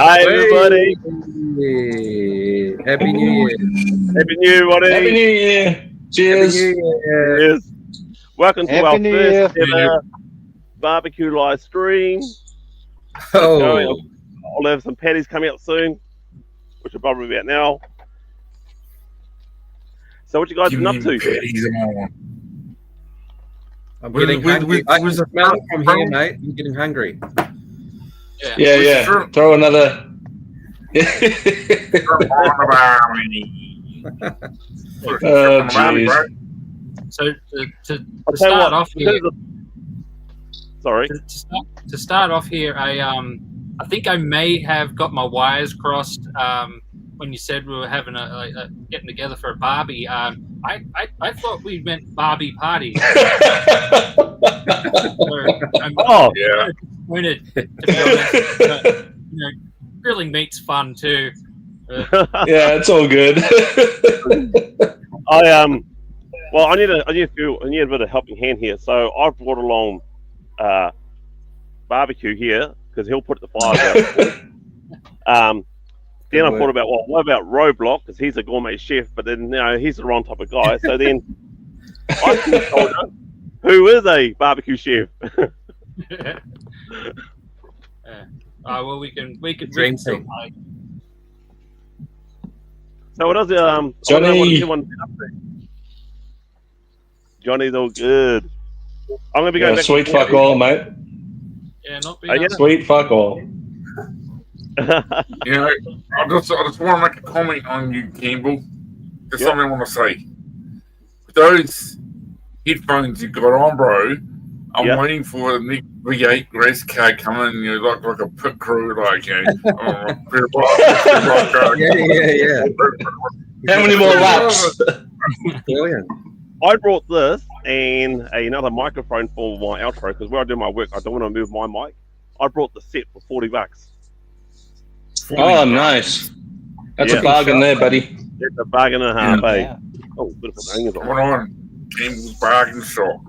Hi, everybody. Hey. Happy New Year. Happy New Year, buddy. Happy New Year. Cheers. Happy New Year. Yes. Welcome to Happy our New first Year. ever barbecue live stream. Oh, I'll have some patties coming up soon, which will probably be out now. So what you guys been up to? I'm getting hungry. I can smell it from here, mate. I'm getting hungry. Yeah. Throw another. Oh, jeez. So to start off here, to start off here, I think I may have got my wires crossed when you said we were having a getting together for a Barbie. I thought we meant Barbie party. Oh, yeah. Disappointed, to be honest. But, grilling meat's fun too. Yeah, it's all good. Well, I need a bit of helping hand here. So I've brought along barbecue here because he'll put the fire out. Then I thought about, what about Roadblock, because he's a gourmet chef, but then he's the wrong type of guy. So then I told him, who is a barbecue chef? Well, we can Dream team. So what does Johnny? Johnny's all good. I'm gonna be going back. Sweet fuck all, mate. Yeah, not being Sweet fuck all. I just want to make a comment on you, Campbell. There's something I want to say. With those headphones you got on, bro, I'm waiting for the next V8 race car coming. Like a pit crew, Yeah. How many more laps? Brilliant. I brought this and another microphone for my outro because where I do my work, I don't want to move my mic. I brought the set for $40. Oh, nice. That's a bargain there, buddy. It's a bargain and a half, eh? Yeah. Oh, beautiful hangers on. Hold on. Campbell's bargain shop.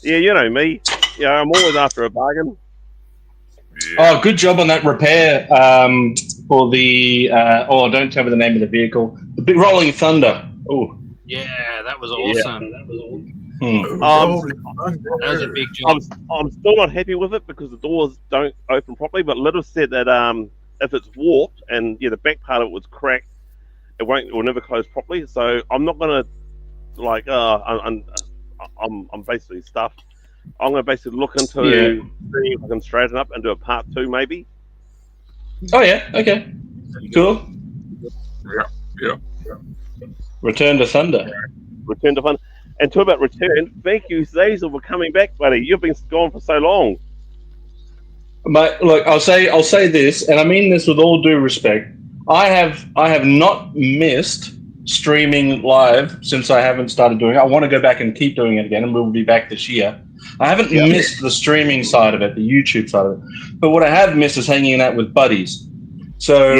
Yeah, you know me. Yeah, I'm always after a bargain. Yeah. Oh, good job on that repair for the. Don't tell me the name of the vehicle. The big Rolling Thunder. Oh. Yeah, that was awesome. Yeah. That was awesome. That was a big job. I'm still not happy with it because the doors don't open properly. But Little said that if it's warped and the back part of it was cracked, it will never close properly. So I'm not gonna I'm basically stuffed. I'm gonna basically look into seeing if I can straighten up and do a part 2 maybe. Oh yeah. Okay. Cool. Yeah. Return to Thunder. Return to fun. And talk about return. Thank you, Zazel, for coming back, buddy. You've been gone for so long. But look, I'll say this, and I mean this with all due respect. I have not missed streaming live since I haven't started doing it. I want to go back and keep doing it again, and we'll be back this year. I haven't missed the streaming side of it, the YouTube side of it. But what I have missed is hanging out with buddies. So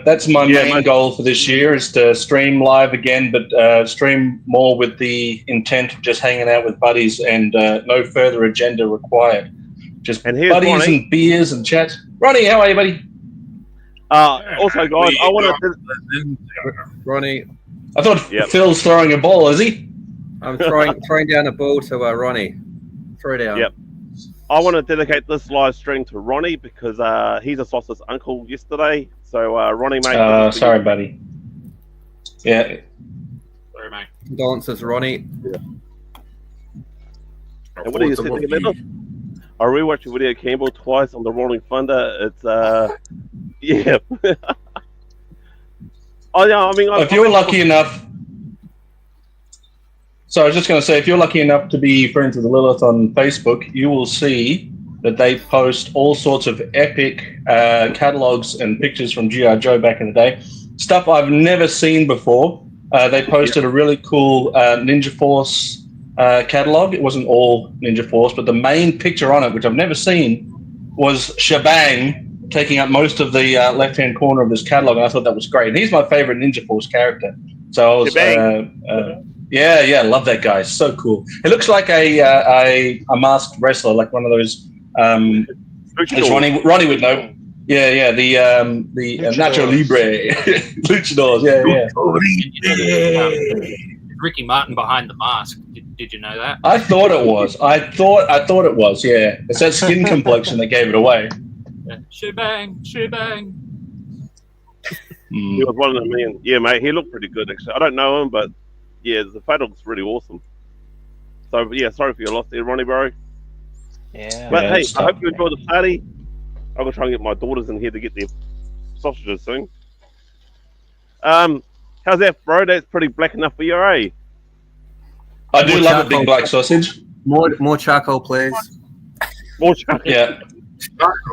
that's my main goal for this year is to stream live again, but stream more with the intent of just hanging out with buddies and no further agenda required. Just buddies Ronnie. And beers and chats. Ronnie, how are you, buddy? Also, guys, I want to... Ronnie. I thought Phil's throwing a ball, is he? I'm throwing down a ball to Ronnie. Throw down. Yep. I want to dedicate this live stream to Ronnie because he just lost his uncle yesterday. So, Ronnie, mate. Sorry, buddy. Yeah. Sorry, mate. Condolences, Ronnie. Yeah. And what do you say? I rewatched your video, Campbell, twice on the Rolling Thunder. It's yeah. If you're lucky enough. So I was just going to say, if you're lucky enough to be friends with Lilith on Facebook, you will see that they post all sorts of epic catalogs and pictures from G.I. Joe back in the day. Stuff I've never seen before. They posted a really cool Ninja Force catalog. It wasn't all Ninja Force, but the main picture on it, which I've never seen, was Shebang taking up most of the left-hand corner of this catalog, and I thought that was great. And he's my favorite Ninja Force character. So I was... Yeah, love that guy. So cool. It looks like a masked wrestler, like one of those. As Ronnie would know. Yeah, the Nacho Libre luchadors. Yeah. Ricky Martin behind the mask. Did you know that? I thought it was. I thought it was. Yeah, it's that skin complexion that gave it away. Yeah. Shebang. He was one of the men. Yeah, mate, he looked pretty good actually. I don't know him, but yeah, the photo looks really awesome. So yeah, sorry for your loss there, Ronnie, bro. Yeah. But hey, it's I hope tough, you enjoy the party. I'm gonna try and get my daughters in here to get their sausages soon. How's that, bro? That's pretty black enough for you, eh? I do More love a big charcoal. black sausage. More charcoal, please. More chocolate. Yeah,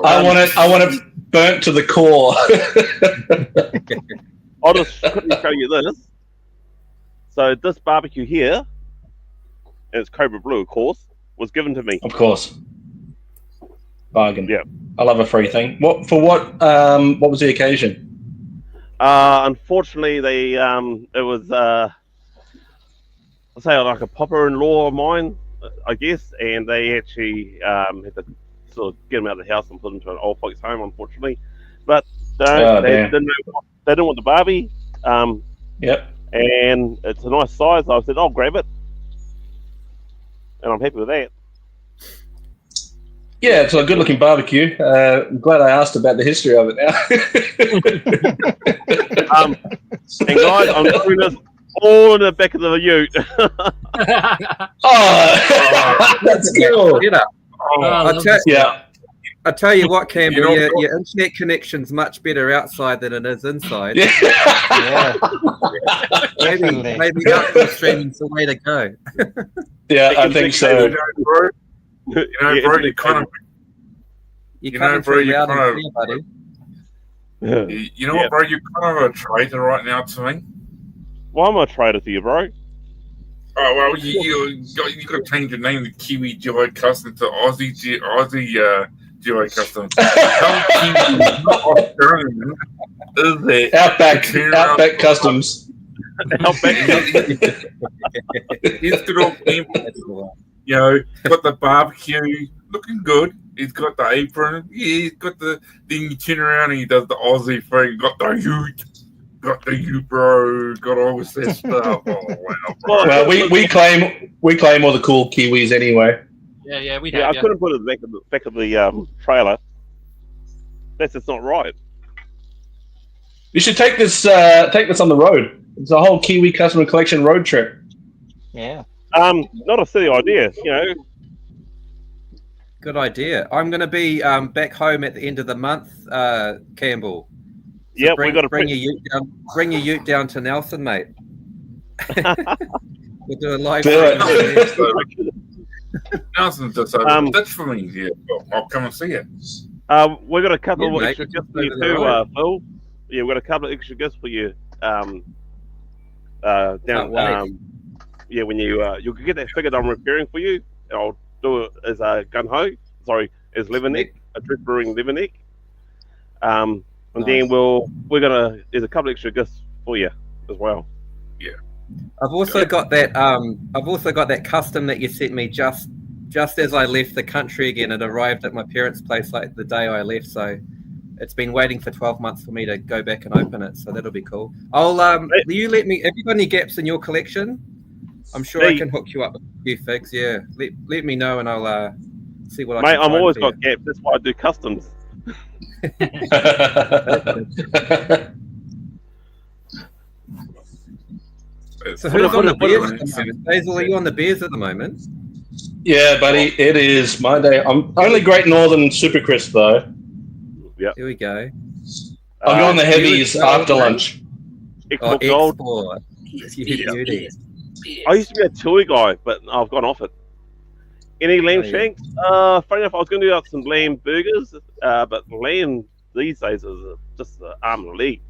I want it burnt to the core. I'll just quickly show you this. So this barbecue here, and it's Cobra Blue, of course, was given to me. Of course, bargain. Yeah. I love a free thing. What was the occasion? Unfortunately, it was I'll say like a popper-in-law of mine, I guess, and they actually had to sort of get him out of the house and put him to an old folks' home, unfortunately. But they didn't want the Barbie. Yep. And it's a nice size. I said, I'll grab it, and I'm happy with that. Yeah, it's a good-looking barbecue. I'm glad I asked about the history of it now. And guys, I'm doing this all in the back of the ute. Oh, that's cool. You know, I tell you what, Campbell, your internet connection's much better outside than it is inside. Yeah. Maybe outdoor streaming's the way to go. Yeah, I think so. Bro, you kind of, You know, bro, you kind of, buddy. you know what, bro, you're kind of a traitor right now to me. Why am I a traitor to you, bro? Oh well, you got to change your name to Kiwi gijoecustom to Aussie gijoecustom. Not Australian, is it? Outback Customs. He's good old you know, got the barbecue, looking good. He's got the apron. Yeah, he's got the. Then you turn around and he does the Aussie thing. Got the ute, bro. Got all this stuff. Oh wow, bro. Well, we claim all the cool Kiwis anyway. Yeah, we I couldn't put it back of the trailer. That's just not right. You should take this on the road. It's a whole Kiwi customer collection road trip. Yeah. Not a silly idea, you know. Good idea. I'm going to be back home at the end of the month, Campbell. So Yeah, we got to bring your ute down. Bring your ute down to Nelson, mate. We'll do a live. Nelson's just over that's for me. Yeah, I'll come and see it. We got a couple of mate, extra gifts for you too, Phil. Yeah, we got a couple of extra gifts for you. Down. Yeah, when you can get that figure that I'm repairing for you. I'll do it as a gun ho. Sorry, as liver neck, a drift brewing liver neck. And then there's a couple extra gifts for you as well. Yeah. I've also got that. I've also got that custom that you sent me just as I left the country again. It arrived at my parents' place like the day I left. So it's been waiting for 12 months for me to go back and open it. So that'll be cool. You let me. Have you got any gaps in your collection? I'm sure I can hook you up with a few figs. Yeah, let me know and I'll see what I can. Mate, I'm always for got you. gaps. That's why I do customs. So who's on the beers at the moment? Basil, are you on the beers at the moment? Yeah, buddy, it is my day. I'm only Great Northern Super Crisp though. Yeah. Here we go. I'm going the heavies after lunch. Export gold. Export. Beauty. I used to be a tui guy, but I've gone off it. Any lamb shanks? Funny enough, I was going to do some lamb burgers, but lamb these days is just an arm and a leg.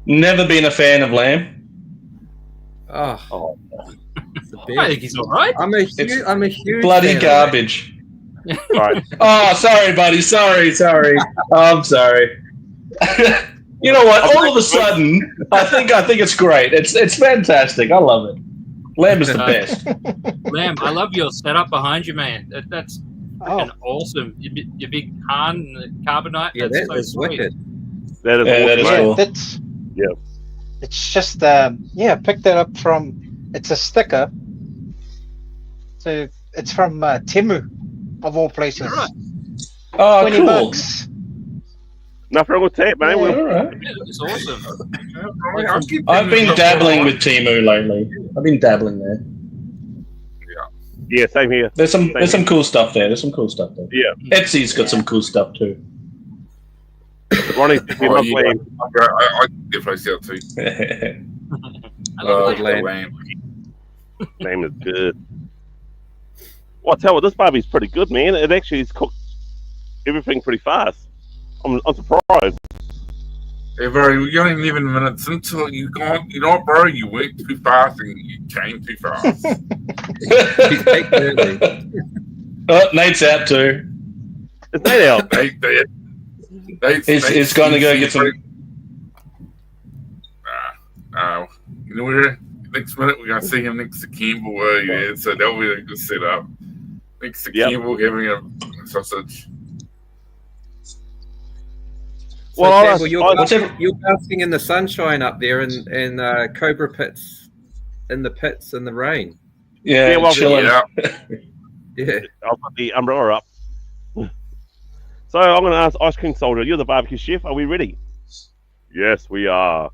Never been a fan of lamb. Oh. I think he's all right. I'm a huge Bloody fan garbage. Right. Oh, sorry, buddy. Sorry. I'm sorry. You know what? All of a sudden, I think it's great. It's fantastic. I love it. Lamb is the best. Lamb, I love your setup behind you, man. That's freaking awesome. Your big Han carbonite. Yeah, that's that so is sweet. wicked. That is Yeah, awesome, that is mate. cool. That's Yeah. It's just picked that up from. It's a sticker. So it's from Temu, of all places. Right. Oh, $20. cool. Nothing wrong with that, mate. Yeah, We'll- all right. Yeah, it's awesome. I've been dabbling with Temu lately. I've been dabbling there. Yeah, same here. There's some cool stuff there. There's some cool stuff there. Yeah. Etsy's got some cool stuff too. Ronnie's thinking Oh, of yeah. land. I definitely see it too. I love Good land. land. Name is good. Well, I tell you, this barbie's pretty good, man. It actually is cooked everything pretty fast. I'm surprised. Hey, bro, you're only 11 minutes until you gone. You know what, bro? You went too fast and you came too fast. He's baked early. Oh, Nate's out too. It's Nate out. He's going to go get some. You know where? Next minute we're gonna see him next to Campbell. Yeah, so that'll be a good setup. Next to Yep. Campbell having a sausage. So, Well, Campbell, Whichever- you're basking in the sunshine up there in cobra pits, in the pits in the rain. Yeah, Yeah, well, chilling. Yeah. Yeah. I'll put the umbrella up. So I'm going to ask Ice Cream Soldier, you're the barbecue chef. Are we ready? Yes, we are.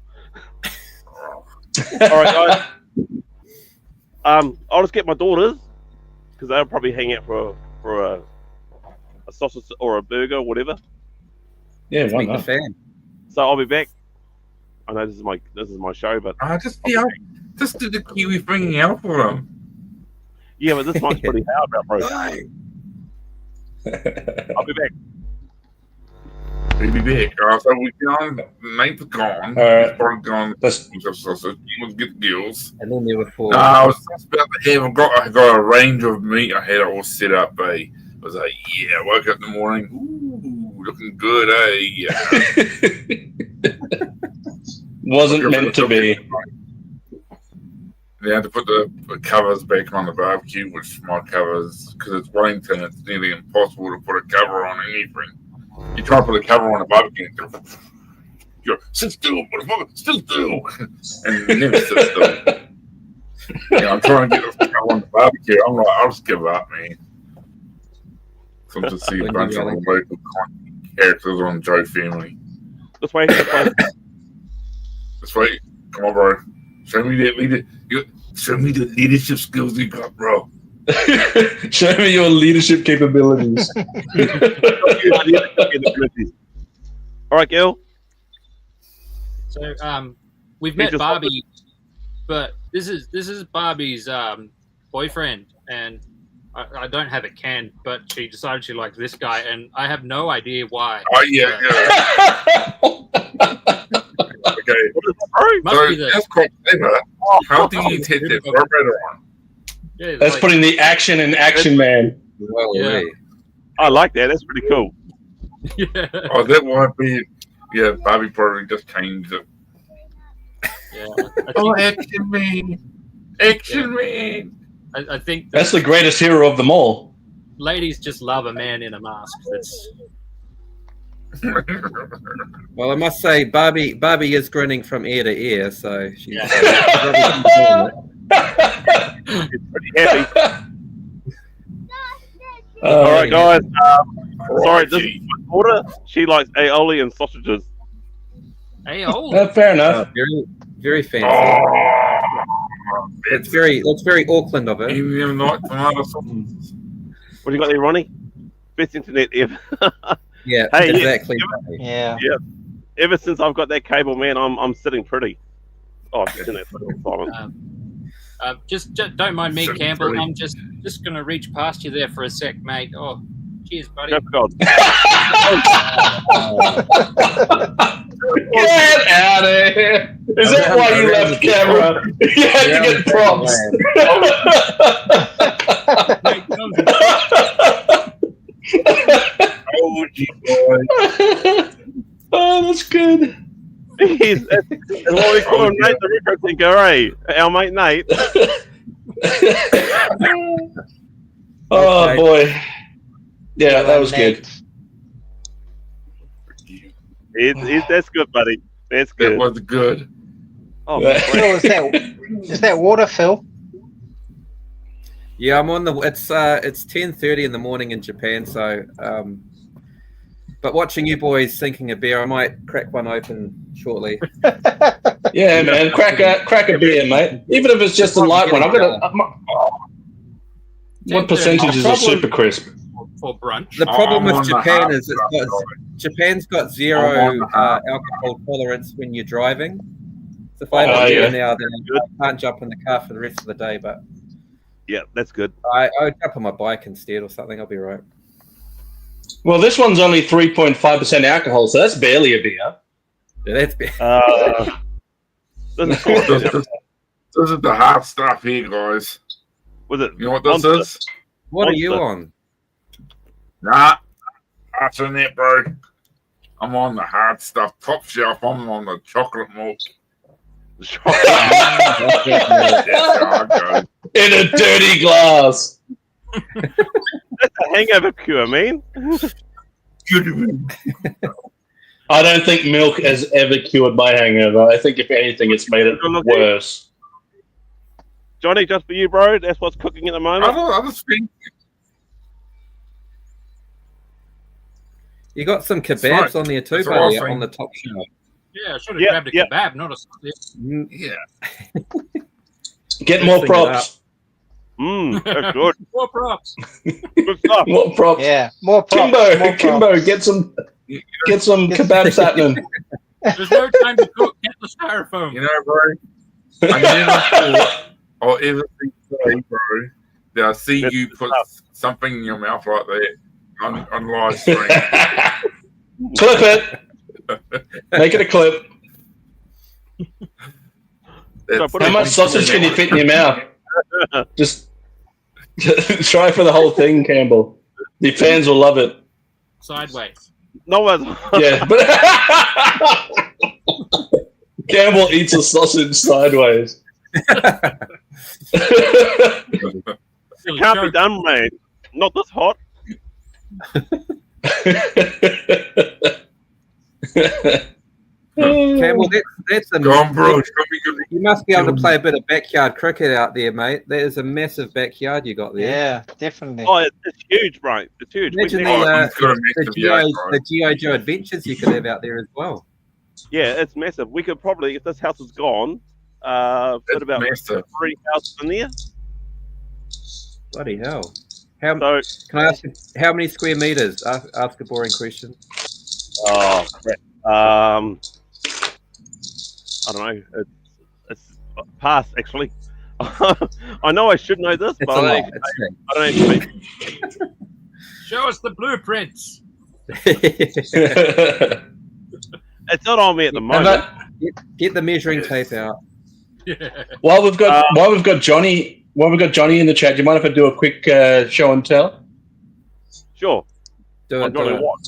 All right, guys. I'll just get my daughters because they'll probably hang out for a sausage or a burger or whatever. Yeah, why Meet the not? fan. So I'll be back. I know this is my show, but Just do the Kiwi thing out for him. yeah, but this one's pretty hard, bro. I'll be back. He'll be back. So we gone. Nate's gone. All right. He's probably gone. Let's- Sausage. He was get the gills. And then there were four. No, I was just about to have. I got a range of meat. I had it all set up. I was like, yeah. I woke up in the morning. Ooh, looking good, Yeah. Wasn't meant to be. They had to put the covers back on the barbecue, which my covers, because it's Wellington, it's nearly impossible to put a cover on anything. You try to put a cover on a barbecue, you're sit still, motherfucker, sit still, and you never sit still. I'm trying to get a cover on the barbecue. I'm like, I'll just give up, man. So I'm just see a When bunch you of really- local characters on Joe Family. This way. This way, come on, bro. Show me that show me the leadership skills you got, bro. Show me your leadership capabilities. All right, Gil. So we've met just- Barbie, but this is Barbie's boyfriend, and I don't have a can, but she decided she liked this guy, and I have no idea why. Oh, yeah. Okay. Must So be the that's quite clever. How do you take that vibrator on? yeah, That's like- putting the action in Action Man. Well, Yeah. yeah. I like that. That's pretty cool. yeah, Oh, that might be. Yeah, Bobby probably just changed it. yeah. Oh, Action Man! Action Man! I think That's the greatest hero of them all. ladies just love a man in a mask. That's Well, I must say, Barbie is grinning from ear to ear, so she's Yeah. It's pretty happy. Oh, All right, guys. Sorry, this Crikey. is my daughter. She likes aioli and sausages. hey, oh, fair enough. very, very fancy. Oh, That's very Auckland of it. even like tomato sauce. What do you got there, Ronnie? Best internet ever. Yeah, Hey, yeah. exactly. Yeah. Ever since I've got that cable, man, I'm sitting pretty. Oh, isn't it silent? just don't mind me, So Campbell. pretty. I'm just gonna reach past you there for a sec, mate. Oh, cheers, buddy. Go for God. Get out of here. Is that why you left camera? You had to get props. Oh, gee, boy. Oh, that's good. He's that's what we call him, Nate the Retro Thinker, eh? Our mate Nate. Oh Okay. boy. Yeah, that was good. That's good, buddy. That's That good. was good. Oh, Phil, is that water, Phil? Yeah, I'm on the. It's 10:30 in the morning in Japan, so. But watching you boys sinking a beer, I might crack one open shortly. Yeah, man, crack a beer, mate. Even if it's just a light one. What percentage is a super crisp? For brunch. The problem I'm with on the Japan hard is stuff, Japan's got I'm zero on the hard alcohol tolerance when you're driving. So if I have a beer now, then I can't jump in the car for the rest of the day. But Yeah, that's good. I jump on my bike instead or something. I'll be right. Well, this one's only 3.5% alcohol, so that's barely a beer. Yeah, that's beer. This is This is the hard stuff here, guys. was it? You know what this Monster? is? What are you Monster. on? Nah, that's in it, bro. I'm on the hard stuff, top shelf. I'm on the chocolate milk. That's how I go. In a dirty glass. That's a hangover cure, man. I don't think milk has ever cured my hangover. I think, if anything, it's made it worse. Johnny, just for you, bro. That's what's cooking at the moment. I just think You got some kebabs right. on there too, That's buddy, awesome. on the top shelf. Yeah, I should have Yeah, grabbed a yeah. kebab, not a sausage. yeah. Get more Mixing it props. That's good. More props. Good stuff. More props. Yeah, more props. more props. Kimbo, get some kebabs happening. There's no time to cook. Get the styrofoam. You know, bro, I never thought I'll ever say, bro, that I see That's you good put stuff. something in your mouth like that on live stream. Clip it. Make it a clip. That's- put How much sausage can you fit in your mouth? Just try for the whole thing, Campbell. The fans will love it. Sideways. No one's. Yeah, but Campbell eats a sausage sideways. Silly Can't be joke. done, mate. Not this hot. Campbell, that's a Go on, bro. Show me good. You must be able to play a bit of backyard cricket out there, mate. That is a massive backyard you got there. Yeah, definitely. Oh, it's huge, bro. It's huge. Imagine We the, can- He's got a the massive yard, bro. G.I. Joe adventures you could have out there as well. yeah, it's massive. We could probably, if this house is gone, put It's about massive. 3 houses in there. Bloody hell. How, So, can I ask you, how many square meters? Ask a boring question. oh, crap. I don't know. It's past, actually. I know I should know this, It's but a I lot. don't actually. Show us the blueprints. It's not on me at the And moment. that- Get the measuring tape out. Yeah. while we've got Johnny in the chat, do you mind if I do a quick show and tell? Sure. Do I'm it. Johnny Do it. Watt.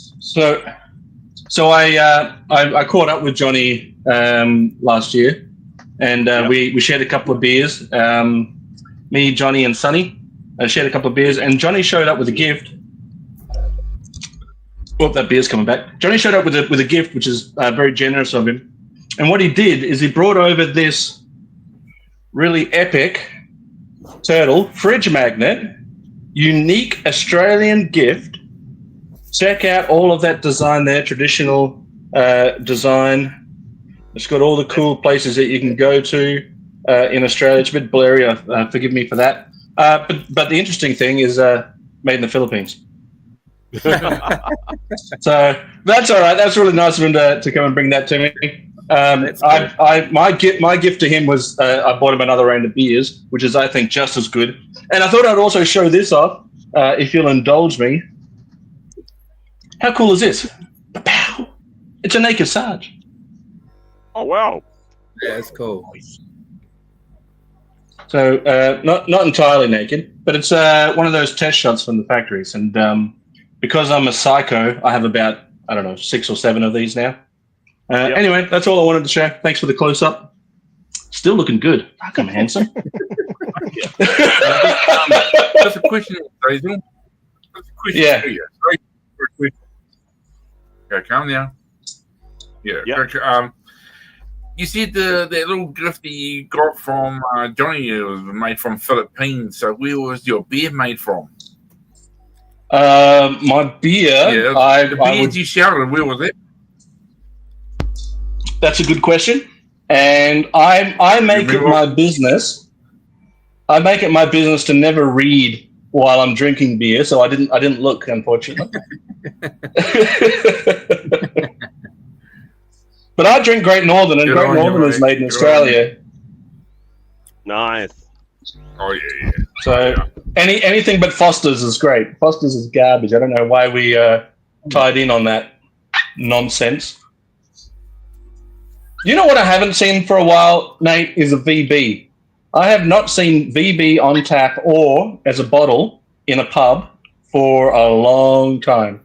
So I caught up with Johnny last year, and we shared a couple of beers. Me, Johnny, and Sonny shared a couple of beers, and Johnny showed up with a gift. Oh, that beer's coming back. Johnny showed up with a gift, which is very generous of him. And what he did is he brought over this really epic turtle fridge magnet, unique Australian gift. Check out all of that design there, traditional design. It's got all the cool places that you can go to in Australia. It's a bit blurry, forgive me for that. But the interesting thing is made in the Philippines. So that's all right. That's really nice of him to come and bring that to me. My gift to him was I bought him another round of beers, which is, I think, just as good. And I thought I'd also show this off, if you'll indulge me. How cool is this? Pow! It's a naked Sarge. Oh, wow. Yeah, it's cool. So not entirely naked, but it's one of those test shots from the factories. And because I'm a psycho, I have about, 6 or 7 of these now. Yep. Anyway, that's all I wanted to share. Thanks for the close-up. Still looking good. Fuck, I'm handsome. That's a question, Hazel. Yeah. Okay, calm down. Yeah. Yep. You said that little gift that you got from Johnny was made from Philippines. So where was your beer made from? My beer. The beer you shouted, where was it? That's a good question, and I make it my business. I make it my business to never read while I'm drinking beer, so I didn't look, unfortunately. But I drink Great Northern, and Great Northern is made in Australia. Nice. Oh yeah. So anything but Foster's is great. Foster's is garbage. I don't know why we tied in on that nonsense. You know what I haven't seen for a while, Nate, is a VB. I have not seen VB on tap or as a bottle in a pub for a long time.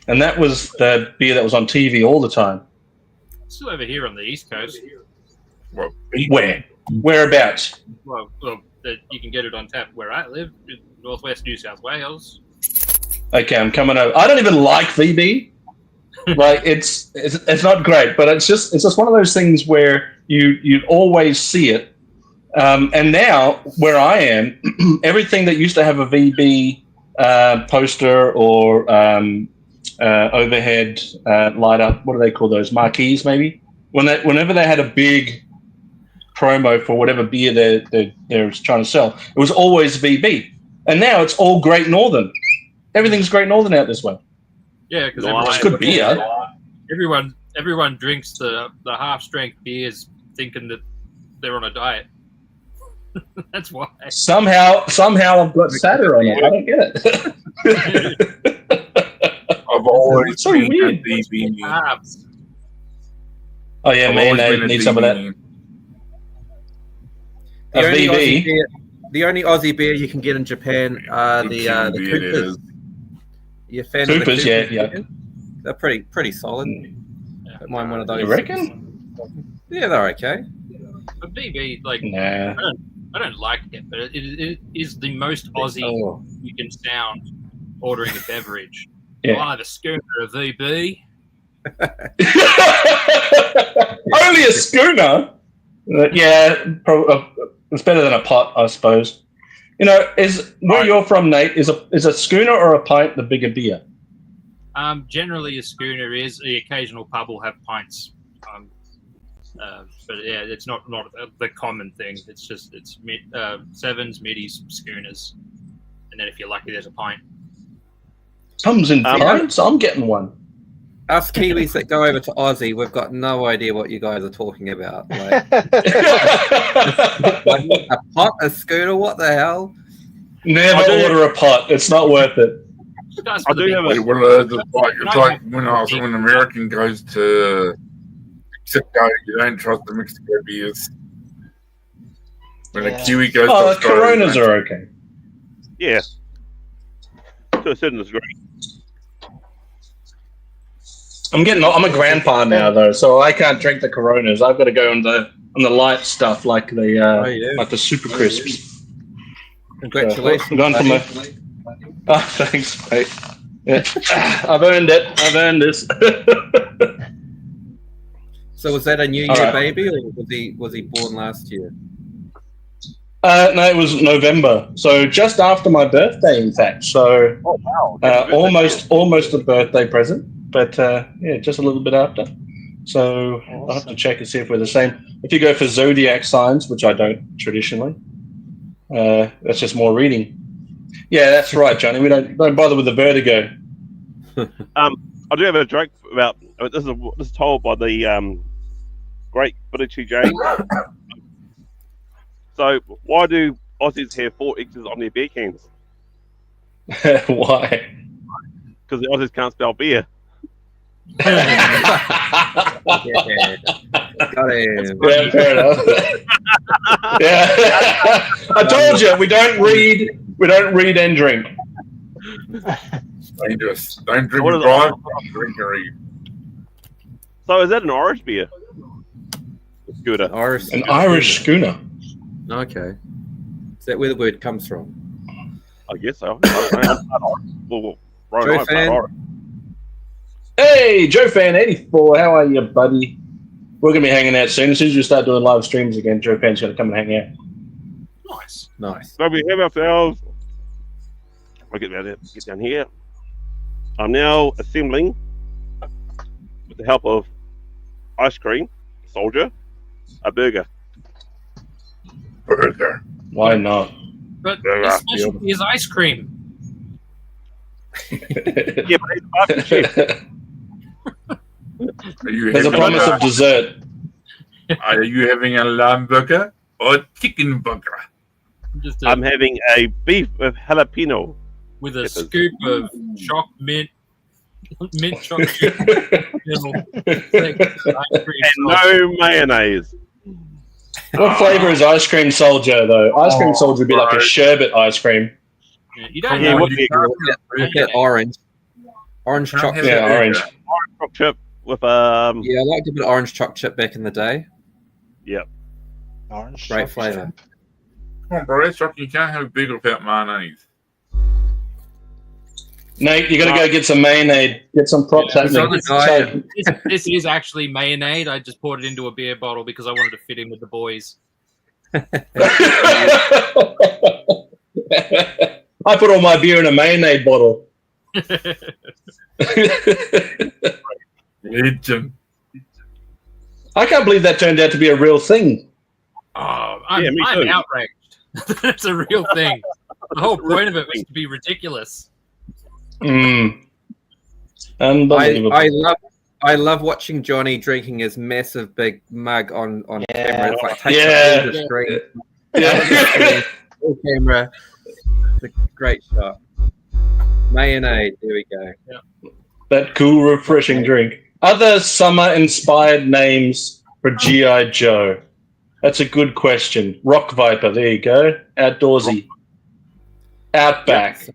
And that was the beer that was on TV all the time. Still over here on the East Coast. Well, Where? Whereabouts? Well, you can get it on tap where I live, in northwest New South Wales. Okay, I'm coming over. I don't even like VB. Like it's not great, but it's just one of those things where you always see it. And now where I am, everything that used to have a VB poster or overhead light up, what do they call those? Marquees, maybe? Whenever they had a big promo for whatever beer they're trying to sell, it was always VB. And now it's all Great Northern. Everything's Great Northern out this way. Yeah, because It's good beer. Everyone drinks the half-strength beers thinking that they're on a diet. That's why. Somehow I've got sadder on it. I don't get it. I've always so been weird. a VB. Carbs. Oh yeah, man, I need some of that. The only Aussie beer you can get in Japan are the Coopers. You a fan Coopers, of the Coopers? yeah. They're pretty solid. Don't mind one of those. You reckon? Yeah, they're okay. But BB, like, Nah. I don't like it, but it is the most Aussie you can sound ordering a beverage. Yeah. Oh, the schooner of VB. Only a schooner? Yeah, it's better than a pot, I suppose. You know, where you're from, Nate, is a schooner or a pint the bigger beer? Generally, a schooner is. The occasional pub will have pints. But yeah, it's not the common thing. It's just sevens, middies, schooners, and then if you're lucky, there's a pint. Comes in pints. I'm getting one. Us Kiwis that go over to Aussie, we've got no idea what you guys are talking about. Like, a pot, a schooner, what the hell? Never order a pot. It's not worth it. I do have It's like when an American goes to Mexico, you don't trust the Mexico beers. When a Kiwi goes to Australia, Coronas are okay. Yeah. To a certain degree. I'm a grandpa now though, so I can't drink the Coronas. I've got to go on the light stuff like the like the Super Crisps. Congratulations. So, gone from thanks, mate. Yeah. I've earned it. I've earned this. So was that a New Year baby, or was he born last year? No, it was November. So just after my birthday, in fact. So almost a birthday present. But yeah, just a little bit after. So I'll have to check and see if we're the same. If you go for zodiac signs, which I don't traditionally, that's just more reading. Yeah, that's right, Johnny. We don't bother with the vertigo. I do have a joke about this is told by the great BBQ James. So why do Aussies have 4 X's on their beer cans? Why? Because the Aussies can't spell beer. Yeah. Got him. Yeah, fair enough. Yeah. I told you we don't read and drink. Dangerous. Don't drink and drive. Drink and read. So is that an Irish beer? Scooter. An Irish schooner. Okay. Is that where the word comes from? I guess so. Well, Joe fan. Hey, Joe Fan 84, how are you, buddy? We're gonna be hanging out soon. As soon as we start doing live streams again, Joe Fan's gonna come and hang out. Nice. So we have ourselves. I'll get down here. I'm now assembling, with the help of ice cream soldier, a burger. Why not? But his specialty is ice cream. Yeah, but it's barbecue. There's a promise of dessert. Are you having a lamb burger or chicken burger? I'm having a beef with jalapeno. With a scoop of choc mint chocolate. And no mayonnaise. What flavor is ice cream soldier though? Ice cream soldier would be like a sherbet ice cream. Yeah, you don't Yeah, know what what do You get orange chocolate. Yeah, orange. Orange choc chip with Yeah, I liked a bit of orange choc chip back in the day. Orange. Great flavour. Come on, bro. That's right. You can't have a burger without mayonnaise. Nate, you gotta go get some mayonnaise. Get some props happening. This is actually mayonnaise. I just poured it into a beer bottle because I wanted to fit in with the boys. I put all my beer in a mayonnaise bottle. Legend. I can't believe that turned out to be a real thing. I'm me too. outraged. That's a real thing. The whole point of it was to be ridiculous. Unbelievable. I love watching Johnny drinking his massive big mug on camera. It's like takes Yeah. over the screen. Yeah. Full camera. It's a great shot. Mayonnaise. There we go. That cool, refreshing drink. Other summer-inspired names for G.I. Joe? That's a good question. Rock Viper, there you go. Outdoorsy. Outback.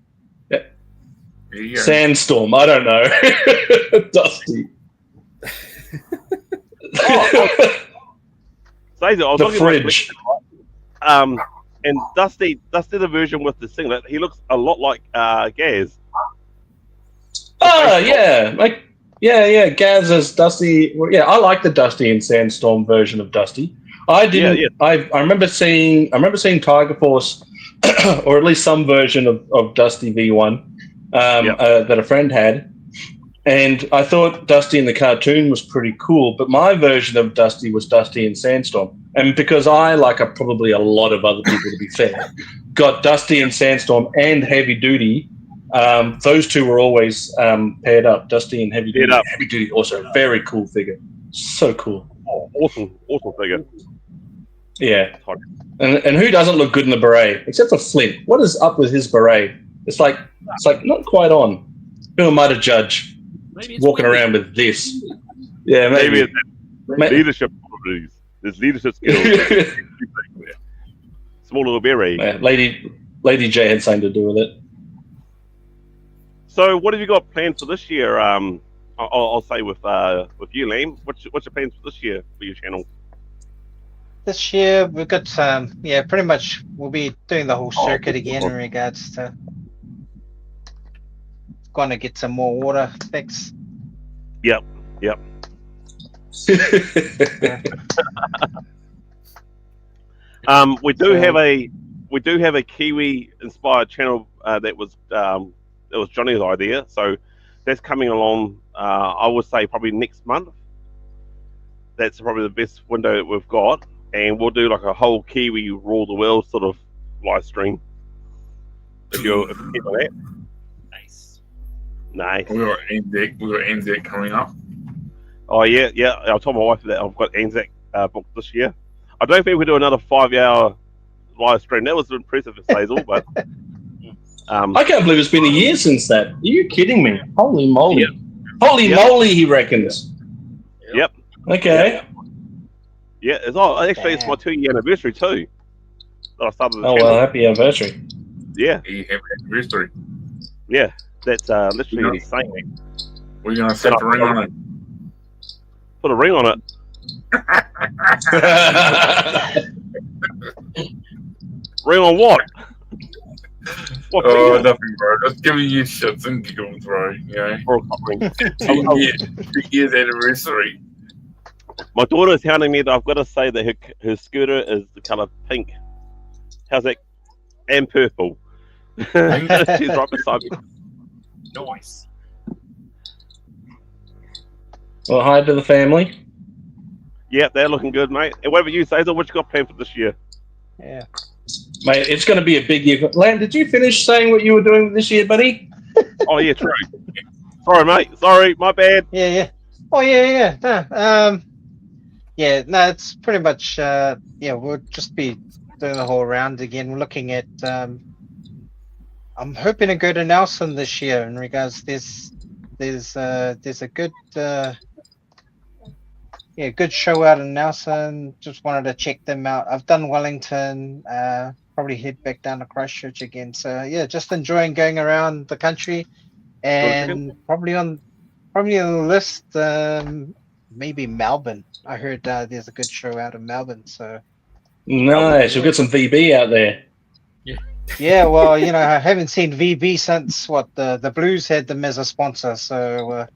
There you go. Sandstorm, I don't know. Dusty. Stacey, I was The looking at my fridge. collection, and Dusty the version with the singlet, he looks a lot like Gaz. Oh, yeah. Gaz as Dusty. Well, yeah, I like the Dusty and Sandstorm version of Dusty. I didn't. Yeah. I remember seeing Tiger Force, or at least some version of Dusty V1 that a friend had, and I thought Dusty in the cartoon was pretty cool. But my version of Dusty was Dusty in Sandstorm, and because I, like probably a lot of other people, to be fair, got Dusty and Sandstorm and Heavy Duty. Those two were always paired up. Dusty and Heavy Duty. Heavy Duty also a very cool figure. So cool. Oh, awesome figure. Yeah. And who doesn't look good in the beret? Except for Flint. What is up with his beret? It's like not quite on. Who am I to judge? Maybe it's Walking windy. around with this. Yeah, maybe. It's leadership qualities. There's leadership skills. Small little berry. Yeah, Lady J had something to do with it. So, what have you got planned for this year? I'll say with you, Liam. What's your plans for this year for your channel? This year we've got pretty much we'll be doing the whole circuit again in regards to going to get some more water fixed. Yep. We do have a Kiwi inspired channel that was Johnny's idea. So that's coming along. I would say probably next month. That's probably the best window that we've got, and we'll do like a whole Kiwi rule the world sort of live stream. If you're into that. Nice. We got Anzac coming up. Oh yeah. I told my wife that I've got Anzac booked this year. I don't think we do another 5-hour live stream. That was impressive for Hazel, but I can't believe it's been a year since that. Are you kidding me? Holy moly. Yep. Holy moly, he reckons. Yep. Okay. Yeah, it's my 2-year anniversary too. That I started the Oh, channel. well, happy anniversary. Yeah, You have anniversary. yeah. That's literally insane. We're gonna set the ring on it. Put a ring on it. Ring on what? Oh, nothing, bro. Just giving you shits and giggles, bro. You know, Or something. 2 years anniversary. My daughter is hounding me that I've got to say that her scooter is the colour pink. How's that? And purple. She's right beside me. Nice. Well, hi to the family. Yeah, they're looking good, mate. And what about you, Cesar? What you got planned for this year? Yeah. Mate, it's going to be a big year. Lam, did you finish saying what you were doing this year, buddy? Oh, yeah, true. Sorry, mate. Sorry, my bad. Yeah. Oh, yeah. No, no, it's pretty much, we'll just be doing the whole round again. We're looking at, I'm hoping to go to Nelson this year in regards, there's a good, good show out in Nelson. Just wanted to check them out. I've done Wellington, probably head back down to Christchurch again. So yeah, just enjoying going around the country, and probably on the list, maybe Melbourne. I heard there's a good show out in Melbourne. So nice. We've got some VB out there. yeah, well, I haven't seen VB since the Blues had them as a sponsor. So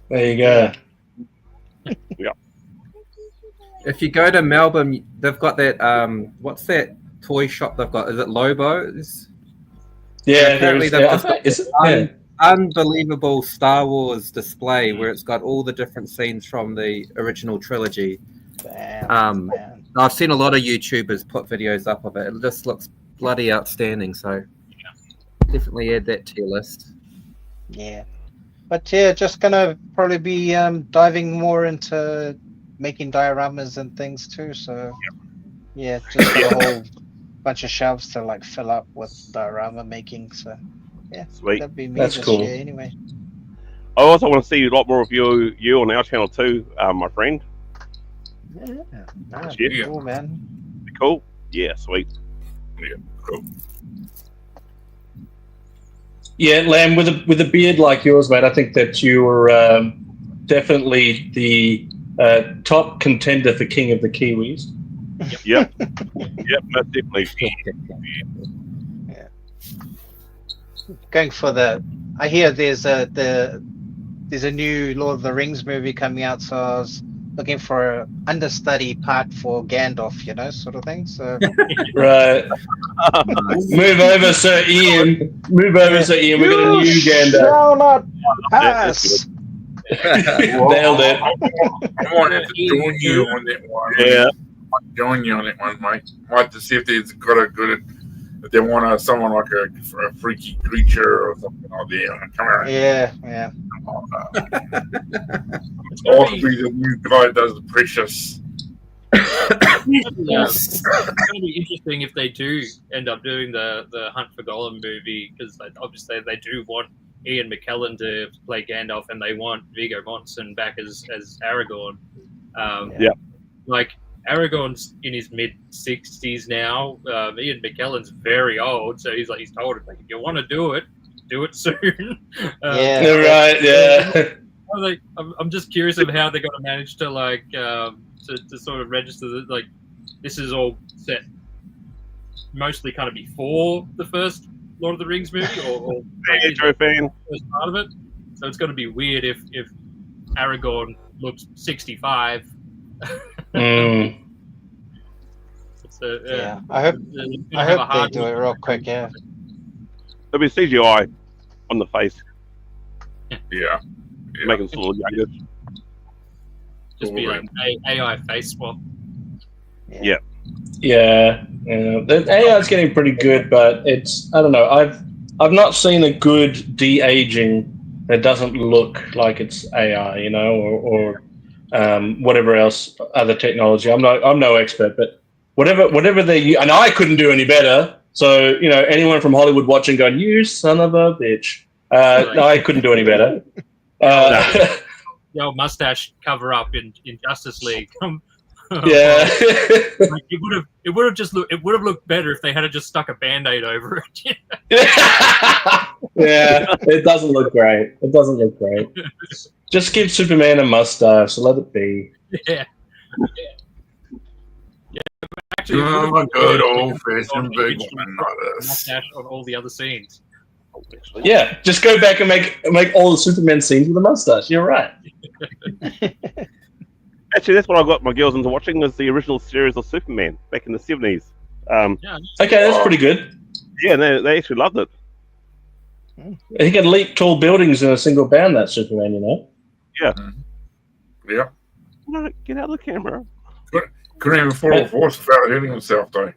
there you go. Yeah. If you go to Melbourne, they've got that. What's that toy shop they've got? Is it Lobo's? Yeah, apparently they've just got this unbelievable Star Wars display where it's got all the different scenes from the original trilogy. man. I've seen a lot of YouTubers put videos up of it. It just looks bloody outstanding. So definitely add that to your list. Yeah. But yeah, just gonna probably be diving more into making dioramas and things too. So yeah, just got a whole bunch of shelves to fill up with diorama making. So yeah, Sweet. that'd be me That's this cool. year anyway. I also want to see a lot more of you on our channel too, my friend. Yeah, nah, Yeah. cool, man. Cool. Yeah, sweet. Yeah, cool. Yeah, Lam, with a beard like yours, mate, I think that you were definitely the top contender for King of the Kiwis. Yep, most definitely. Yeah. Going for I hear there's a new Lord of the Rings movie coming out, so I was looking for an understudy part for Gandalf, sort of thing. So Right. Move over, Sir Ian. Move over, Sir Ian. We've got a new Gandalf. shall not pass. Nailed it. I wanted to join you on that one. Yeah. Join you on that one, mate. I'd like to see if they've got if they want someone like a freaky creature or something like that. Come here. Yeah. Or be the new guy that does the Precious. It's going to be interesting if they do end up doing the Hunt for Gollum movie, because obviously they do want Ian McKellen to play Gandalf, and they want Viggo Mortensen back as Aragorn. Aragorn's in his mid-60s now. Ian McKellen's very old, so he's told him, if you want to do it soon. Right, yeah. I'm just curious of how they're going to manage to to sort of register that this is all set mostly kind of before the first Lord of the Rings movie, or Joe fan. first part of it. So it's going to be weird if Aragorn looks 65. Yeah. I hope they do it real quick. Yeah. There'll be CGI on the face, Yeah. make him look younger. Just be like AI face swap. Yeah. Yeah. The AI is getting pretty good, but I don't know. I've not seen a good de-aging that doesn't look like it's AI, or whatever else, other technology. I'm no expert, but whatever they use, and I couldn't do any better. So, anyone from Hollywood watching going, you son of a bitch. No, I couldn't do any better. The old mustache cover up in Justice League. Yeah. it would have looked better if they had just stuck a Band-Aid over it. Yeah, it doesn't look great. Just give Superman a mustache, so let it be. Yeah. Actually, it Oh, would've my been good like old a fashioned big original one like this. mustache on all the other scenes. Yeah, just go back and make all the Superman scenes with a mustache. You're right. Actually, that's what I got my girls into watching, was the original series of Superman back in the 70s. Yeah. Okay, that's pretty good. Yeah, they actually loved it. He can leap tall buildings in a single bound, that Superman, you know? Yeah. No, get out of the camera. Couldn't even fall off horse without hitting himself, though.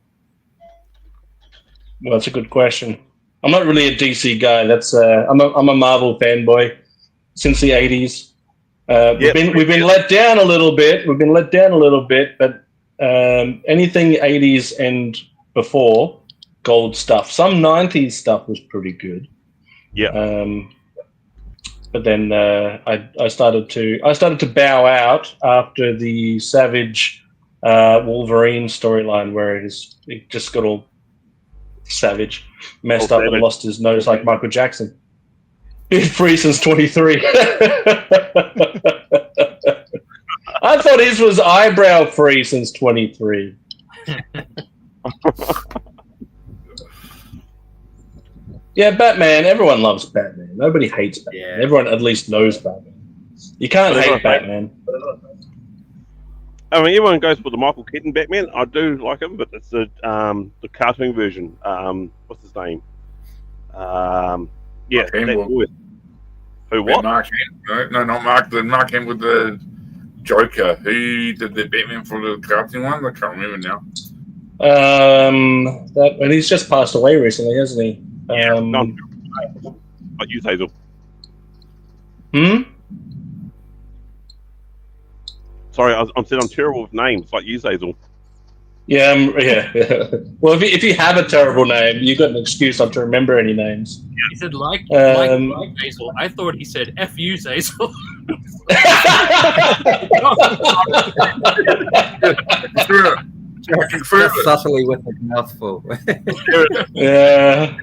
Well, that's a good question. I'm not really a DC guy. I'm a Marvel fanboy since the 80s. We've been let down a little bit. But anything 80s and before, gold stuff. Some 90s stuff was pretty good. Yeah. But then I started to bow out after the Savage Wolverine storyline, where it just got all savage, messed up, and lost his nose like Michael Jackson. Been free since 23. I thought his was eyebrow free since 23. Yeah, Batman. Everyone loves Batman. Nobody hates Batman. Yeah. Everyone at least knows Batman. You can't hate Batman. I mean, everyone goes for the Michael Keaton Batman. I do like him, but it's the cartoon version. What's his name? Yeah, that voice. Who, what? Mark Hamill. No, not Mark. The Mark Hamill with the Joker. Who did the Batman for the cartoon one? I can't remember now. And he's just passed away recently, hasn't he? Like you, Hazel. Sorry, I'm saying I'm terrible with names, like you, Hazel. Yeah. Well, if you have a terrible name, you've got an excuse not to remember any names. He said like Hazel. I thought he said F you, Hazel. Just subtly with a mouthful. Yeah.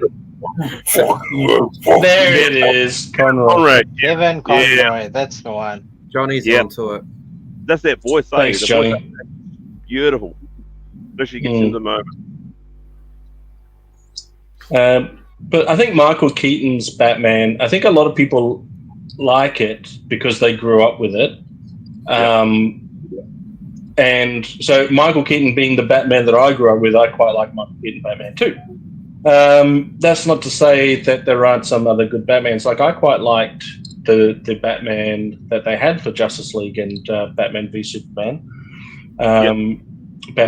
There it is. Conrad. Kevin Conroy, that's the one. Johnny's onto it. That's that voice. Thanks, the Johnny. voice, beautiful. Especially gets into the moment. But I think Michael Keaton's Batman, I think a lot of people like it because they grew up with it. And so Michael Keaton being the Batman that I grew up with, I quite like Michael Keaton Batman too. That's not to say that there aren't some other good Batmans. Like I quite liked the Batman that they had for Justice League and Batman v Superman. Ben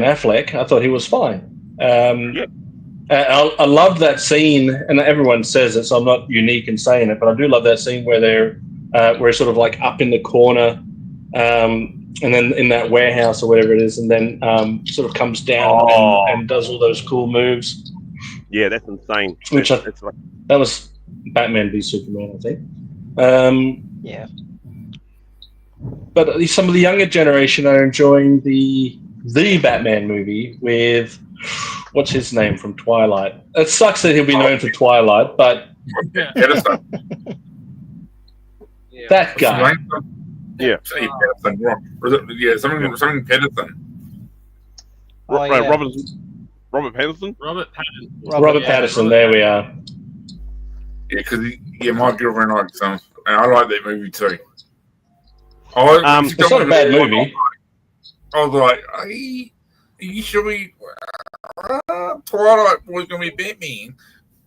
Affleck, I thought he was fine. I loved that scene, and everyone says it, so I'm not unique in saying it, but I do love that scene where we're sort of like up in the corner, and then in that warehouse or whatever it is, and then sort of comes down and does all those cool moves. Yeah, that's insane. That was Batman v Superman, I think. Yeah. But some of the younger generation are enjoying the Batman movie with what's his name from Twilight. It sucks that he'll be known for Twilight, but that guy. Yeah. Something Patterson. Robert Pattinson? Robert Pattinson, there we are. Yeah, because my girlfriend likes him, and I like that movie too. It's not a bad movie. I was like, hey, you sure Twilight was going to be Batman?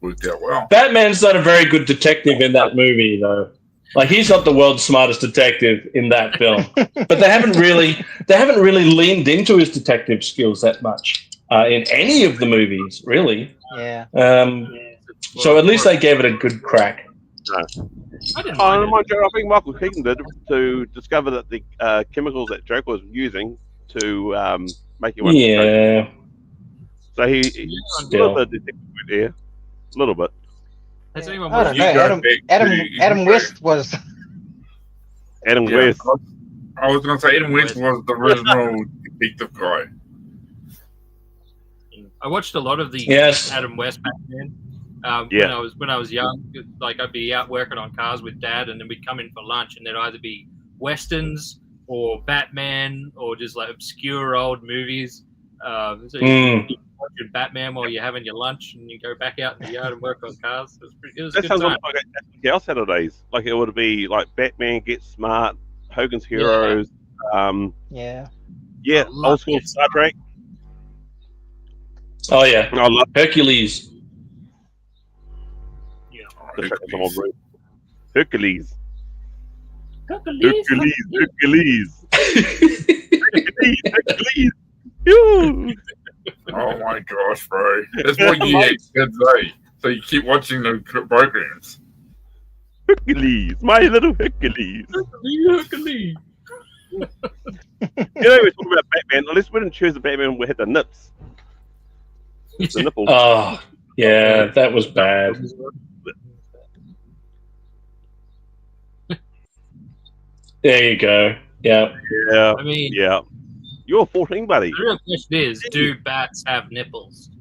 Worked out well. Batman's not a very good detective in that movie, though. Like he's not the world's smartest detective in that film. But they haven't really leaned into his detective skills that much in any of the movies, really. Yeah. So at least they gave it a good crack. I think Michael Keaton did to discover that the chemicals that Joker was using to make it. Yeah. So he a little bit detective there, a little bit. Has anyone I don't know. Adam West was. Adam West. I was going to say Adam West was the original detective guy. I watched a lot of the Adam West Batman. When I was young, like I'd be out working on cars with Dad, and then we'd come in for lunch, and there'd either be westerns or Batman or just like obscure old movies. So you watch your Batman while you're having your lunch, and you go back out in the yard and work on cars. It was a That good sounds time. like our Saturdays. Like it would be like Batman Gets Smart, Hogan's Heroes. Yeah. Yeah, I love old school Get Star Trek. Oh yeah, I love Hercules. Yeah. the fact that someone wrote Hercules. Hercules. Hercules. Hercules. Yoo. Oh my gosh, bro. That's what you kids say. So you keep watching the programs. Hercules, my little Hercules. Hercules. You know, we're talking about Batman. Unless we didn't choose the Batman, we had the nips. The nipples. Oh yeah, that was bad. There you go. Yeah. Yeah. I mean, Yeah. You're 14, buddy. the real question is, do bats have nipples?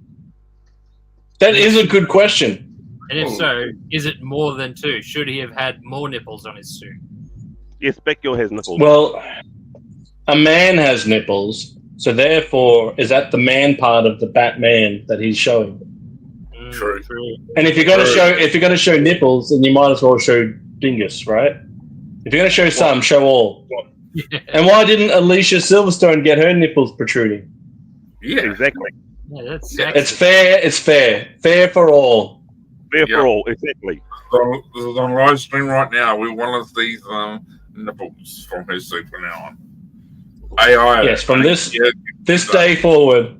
That is a good question. And if so, is it more than 2? Should he have had more nipples on his suit? Yes, Batgirl has nipples. Well, a man has nipples, so therefore, is that the man part of the Batman that he's showing? True. And if you're gonna show nipples, then you might as well show dingus, right? If you're gonna show some, show all. Yeah. And why didn't Alicia Silverstone get her nipples protruding? Yeah. Exactly. Yeah, that's It's fair. It's fair. Fair for all. Fair Yeah. for all. Exactly. So this is on live stream right now. We want to see nipples from her suit from now on. AI. Yes, from this Yeah, day forward.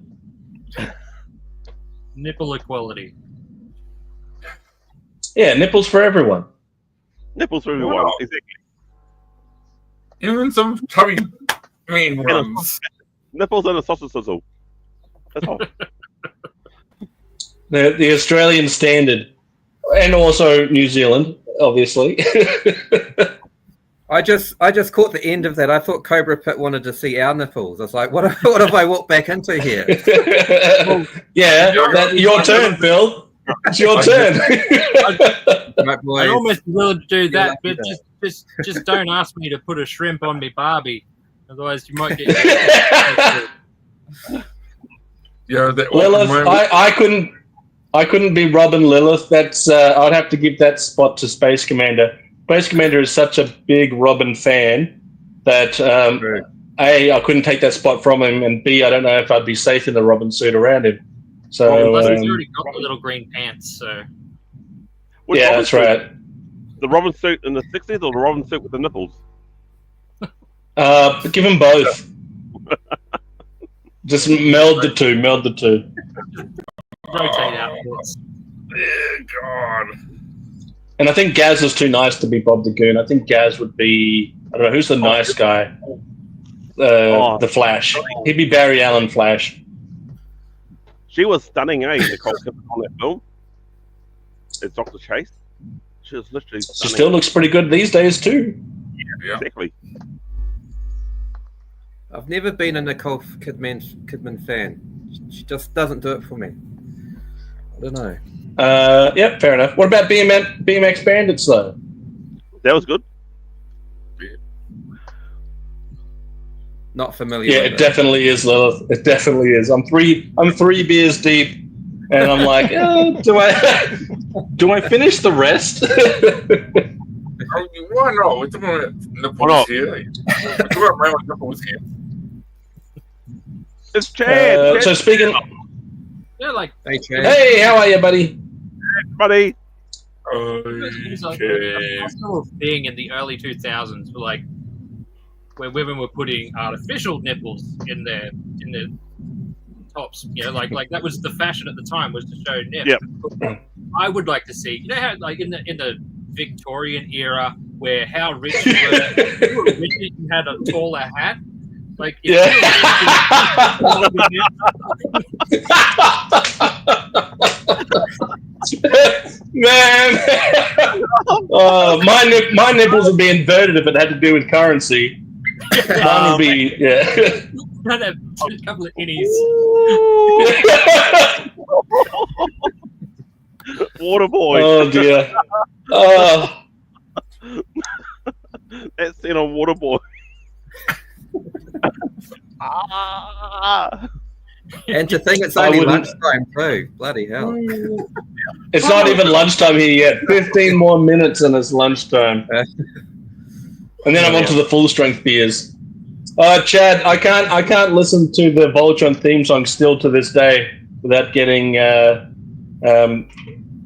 nipple equality. Yeah, nipples for everyone. Nipples for everyone. Wow. Exactly. even some chubby mean ones. Nipples and a sausage sizzle. That's all. The Australian standard, and also New Zealand, obviously. I just caught the end of that. I thought Cobra Pit wanted to see our nipples. I was like, what have I walked back into here? Yeah, your turn, Phil. It's your turn. Right, boys. I almost willing to do that, but just don't ask me to put a shrimp on me Barbie. Otherwise, you might get. Yeah, that Lilith, I couldn't be Robin Lilith. That's I'd have to give that spot to Space Commander. Space Commander is such a big Robin fan that A, I couldn't take that spot from him, and B, I don't know if I'd be safe in the Robin suit around him. So Plus, he's already got the little green pants, so. Which yeah, Robin that's suit? right. The Robin suit in the 60s or the Robin suit with the nipples? Give them both. Just meld the two. Rotate outfits. Yeah, God. And I think Gaz is too nice to be Bob the Goon. I think Gaz would be, I don't know, who's the nice guy? The Flash. He'd be Barry Allen Flash. She was stunning, Nicole Kidman on that film. It's Dr. Chase. She was literally She stunning. still looks pretty good these days too. Yeah. Exactly. I've never been a Nicole Kidman fan. She just doesn't do it for me. I don't know. Yep, fair enough. What about BMX Bandits though? That was good. Not familiar. Yeah, with it definitely is, Lilith. It definitely is. I'm three beers deep, and I'm like, do I finish the rest? Why not? We're talking about nipples here. We're talking about my nipples here. It's Chad. So speaking, Yeah, like Hey, Chad. hey, how are you, buddy? buddy. it was like a sort of thing in the early 2000s, where women were putting artificial nipples in their tops. You know, like that was the fashion at the time, was to show nips. Yep. I would like to see, you know how like in the Victorian era, where how rich you were, if you were rich, you had a taller hat. Like if Yeah. Man, my nipples would be inverted if it had to do with currency. Mine would be, yeah. I'd have a couple of innies. Water boy. Oh dear. Oh, That's in on Water boy. Ah. And to think it's I only wouldn't- lunchtime too. Bloody hell. It's not even lunchtime here yet. 15 more minutes and it's lunchtime. And then I'm onto the full strength beers. Chad, I can't listen to the Voltron theme song still to this day without getting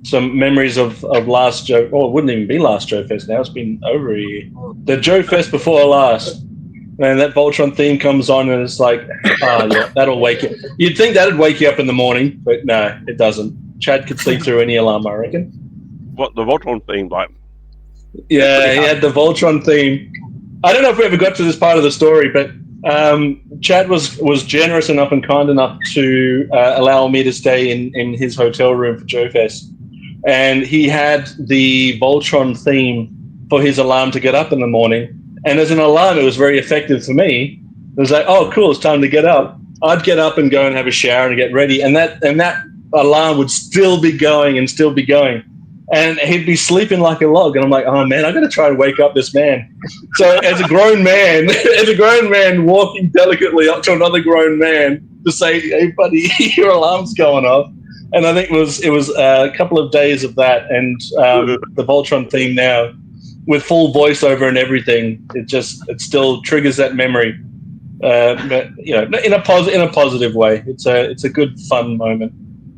some memories of last Joe. Oh, it wouldn't even be last Joe Fest now. It's been over a year. The Joe Fest before last. And that Voltron theme comes on and it's like, yeah, that'll wake you. You'd think that'd wake you up in the morning, but no, it doesn't. Chad could sleep through any alarm, I reckon. What the Voltron theme, like? Yeah, he had the Voltron theme. I don't know if we ever got to this part of the story, but Chad was generous enough and kind enough to allow me to stay in his hotel room for Joe Fest. And he had the Voltron theme for his alarm to get up in the morning. And as an alarm, it was very effective for me. It was like, oh, cool, it's time to get up. I'd get up and go and have a shower and get ready. And that alarm would still be going and still be going. And he'd be sleeping like a log. And I'm like, oh, man, I've got to try and wake up this man. So as a grown man walking delicately up to another grown man to say, hey, buddy, your alarm's going off. And I think it was a couple of days of that. And the Voltron theme now, with full voiceover and everything, it still triggers that memory. But, you know, in a positive way. It's a good, fun moment.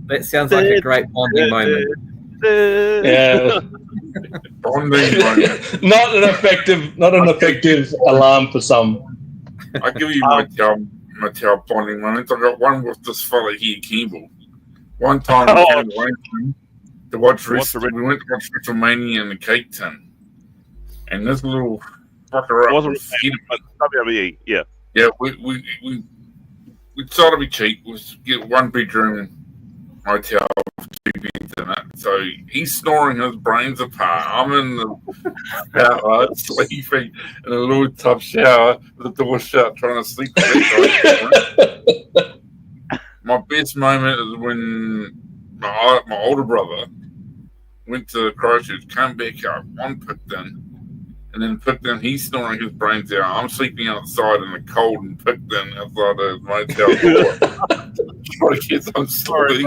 That sounds like a great bonding moment. Yeah. Bonding moment. Not an effective alarm for some. I'll give you my tail bonding moments. I got one with this fella here, Campbell. One time we came to Wellington to watch we went to watch WrestleMania in the Cape Tin. And this little fucker Wasn't WWE, yeah. Yeah, we tried to be cheap. We get one bedroom hotel with 2 beds in it. So he's snoring his brains apart. I'm in the shower, sleeping in a little tub shower with the door shut, trying to sleep. My best moment is when my older brother went to Christchurch, came back up, one Picton, and then Picton, he's snoring his brains out. I'm sleeping outside in the cold and Picton outside the motel door. Trying to get some sleep.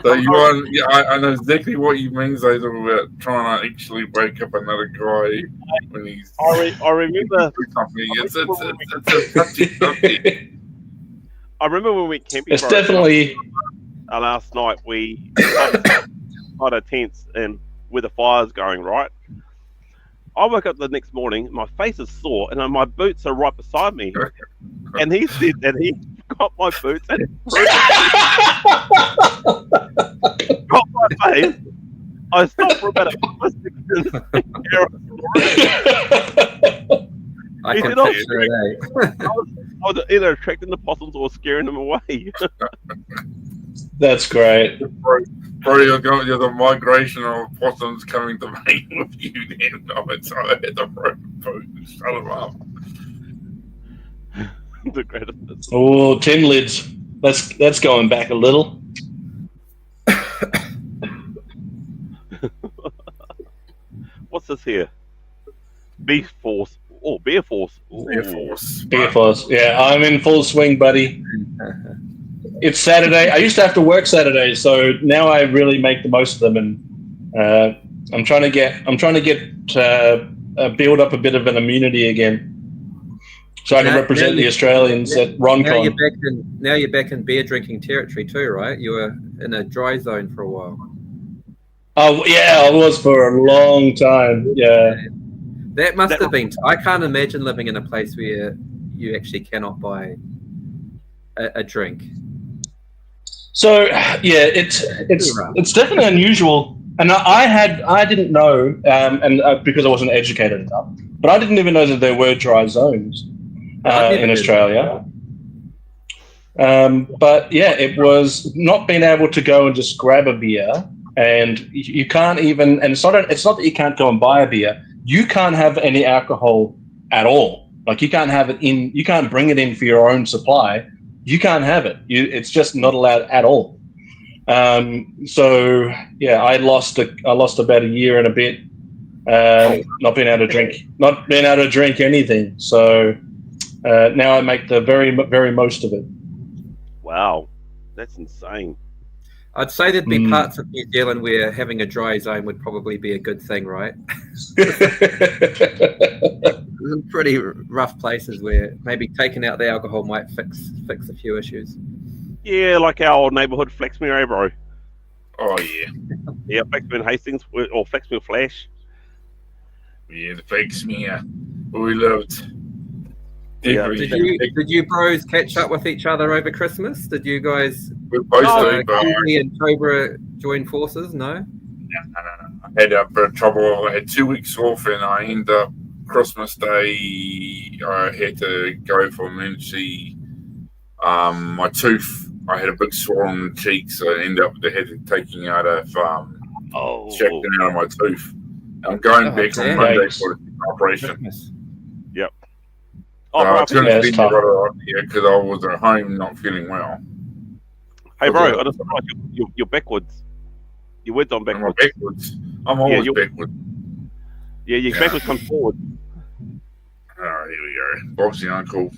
So I know exactly what you mean, Zazel, about trying to actually wake up another guy when he's. I remember. It's a touchy subject. I remember when we went camping. It's definitely. Last night we had our tents and with the fires going right. I woke up the next morning, my face is sore, and my boots are right beside me. And he said that he got my boots and got my face. I stopped for about a distance. I can picture it, I was either attracting the possums or scaring them away. That's great. Probably the migration of possums coming to mate with you then. I had to shut them up. The greatest. Oh, tin lids. That's going back a little. What's this here? Beef Force. Oh, Beer Force. Beer Force. Beer Force. Yeah, I'm in full swing, buddy. It's Saturday. I used to have to work Saturdays, so now I really make the most of them, and I'm trying to get build up a bit of an immunity again, so I can represent the Australians at RonCon. Now you're back in beer drinking territory too, right? You were in a dry zone for a while. Oh yeah, I was for a long time. Yeah, that must have been. I can't imagine living in a place where you actually cannot buy a drink. So yeah, it's definitely unusual, and I didn't know, and because I wasn't educated enough, but I didn't even know that there were dry zones in Australia. But yeah, it was not being able to go and just grab a beer, and you can't even, and it's not that you can't go and buy a beer. You can't have any alcohol at all. Like you can't have it in, you can't bring it in for your own supply. You can't have it. It's just not allowed at all. So yeah, I lost about a year and a bit, not being able to drink anything. So now I make the very, very most of it. Wow, that's insane. I'd say there'd be parts of New Zealand where having a dry zone would probably be a good thing, right? Pretty rough places where maybe taking out the alcohol might fix a few issues. Yeah, like our old neighbourhood Flaxmere, bro. Oh yeah. Yeah, Flaxmere and Hastings, or Flaxmere Flash. Yeah, the Flaxmere. We loved. Yeah. Did you bros catch up with each other over Christmas? Did you guys We're both doing Kiwi and Cobra join forces? No? No. I had a bit of trouble. I had 2 weeks off, and I ended up Christmas Day. I had to go for emergency. My tooth. I had a big sore on the cheek, so I ended up taking out a checking out of my tooth. I'm going back on Monday for the operation. Yep. It's going to be because I was at home not feeling well. Hey, bro, I just realised you're backwards. Your words on backwards. I'm backwards. I'm always backwards. Yeah, your backwards come forward. Alright, here we go. Bob's the uncle.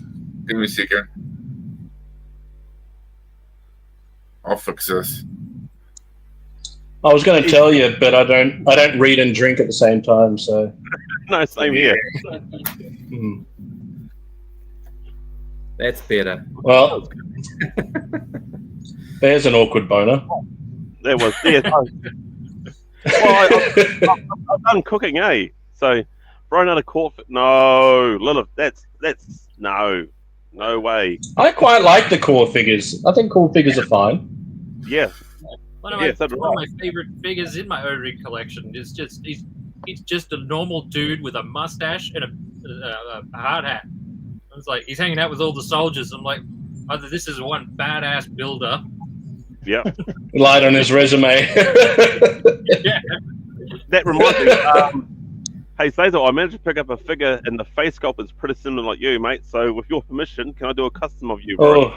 Give me a second. I'll fix this. I was going to tell you, but I don't read and drink at the same time, so. No, same here. That's better. Well, there's an awkward boner. There was. Yeah. Well, I've done cooking, eh? So, thrown out a court. No, Lilith. That's no way. I quite like the core figures. I think core figures are fine. Yeah. One of my favorite figures in my O-Ring collection is just he's just a normal dude with a mustache and a hard hat. It's like he's hanging out with all the soldiers. I'm like, either this is one badass builder. Yeah. Light on his resume. Yeah. That reminds me. Hey, Cesar, I managed to pick up a figure, and the face sculpt is pretty similar like you, mate. So, with your permission, can I do a custom of you, bro? Oh,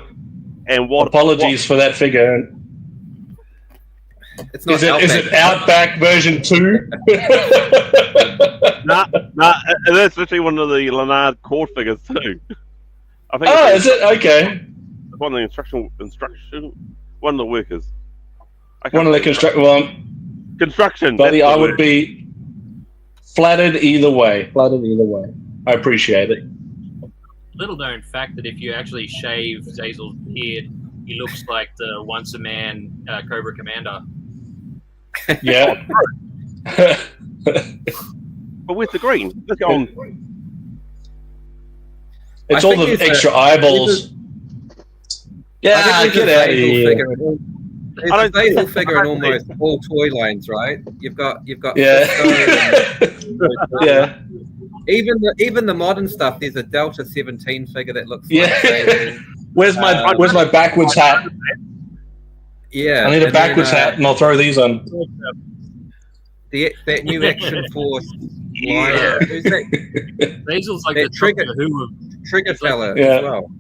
and apologies for that figure. It's not is it Outback version 2? Nah, that's literally one of the Leonard cord figures too. I think. Oh, is it? Okay. One of the instruction. One of the workers. One of the construction. Buddy, I would be flattered either way. I appreciate it. Little known fact that if you actually shave Zazel's beard, he looks like the once a man Cobra Commander. Yeah. But with the green, let's go on. It's all the extra eyeballs. Yeah, get out of here. There's a Zazel figure in almost all toy lines, right? You've got yeah. Yeah. Even the modern stuff. There's a Delta 17 figure that looks like Zazel. Where's my backwards hat? Yeah, I need a backwards hat, and I'll throw these on. That new Action Force. Yeah. Who's that? Zazel's like That the trigger- Doctor Who of Trigger fella Yeah. as well.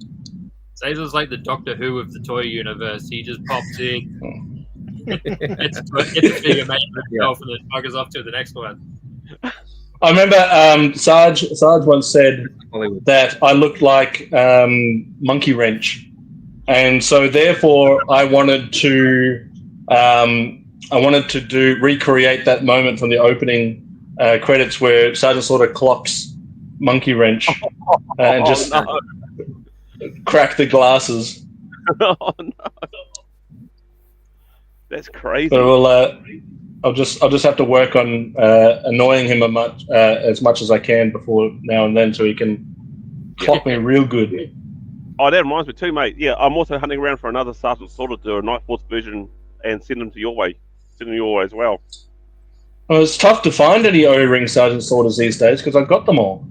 Zazel's like the Doctor Who of the toy universe. He just pops in. it's a figure made for himself and then buggers off to the next one. I remember Sarge once said that I looked like Monkey Wrench, and so therefore I wanted to recreate that moment from the opening credits where Sergeant Slaughter clocks Monkey Wrench and just crack the glasses. Oh no, that's crazy. So I'll just have to work on annoying him as much as I can before now and then, so he can clock me real good. Oh, that reminds me too, mate. Yeah, I'm also hunting around for another Sergeant Slaughter to do a Night Force version and send them your way as well. Well, it's tough to find any O-ring Sergeant Slaughters these days because I've got them all.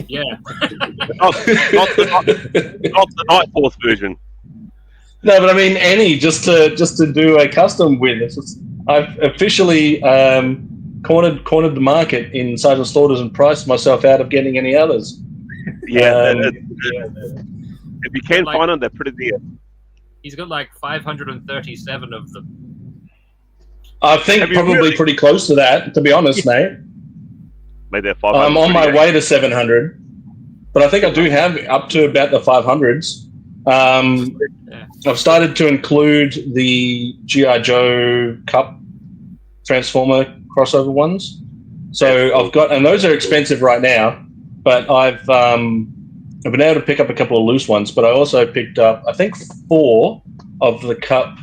Yeah. not the Night Force version. No, but I mean any just to do a custom with. I've officially cornered the market in Sergeant Slaughters and priced myself out of getting any others. Yeah, if you can find them, they're pretty dear. He's got like 537 of them. I think probably pretty close to that, to be honest, Nate. Maybe they're 500. I'm on my way to 700, but I think I do have up to about the 500s. I've started to include the G.I. Joe Cup Transformer crossover ones. So I've got, and those are expensive right now, but I've been able to pick up a couple of loose ones, but I also picked up, I think, 4 of the Cup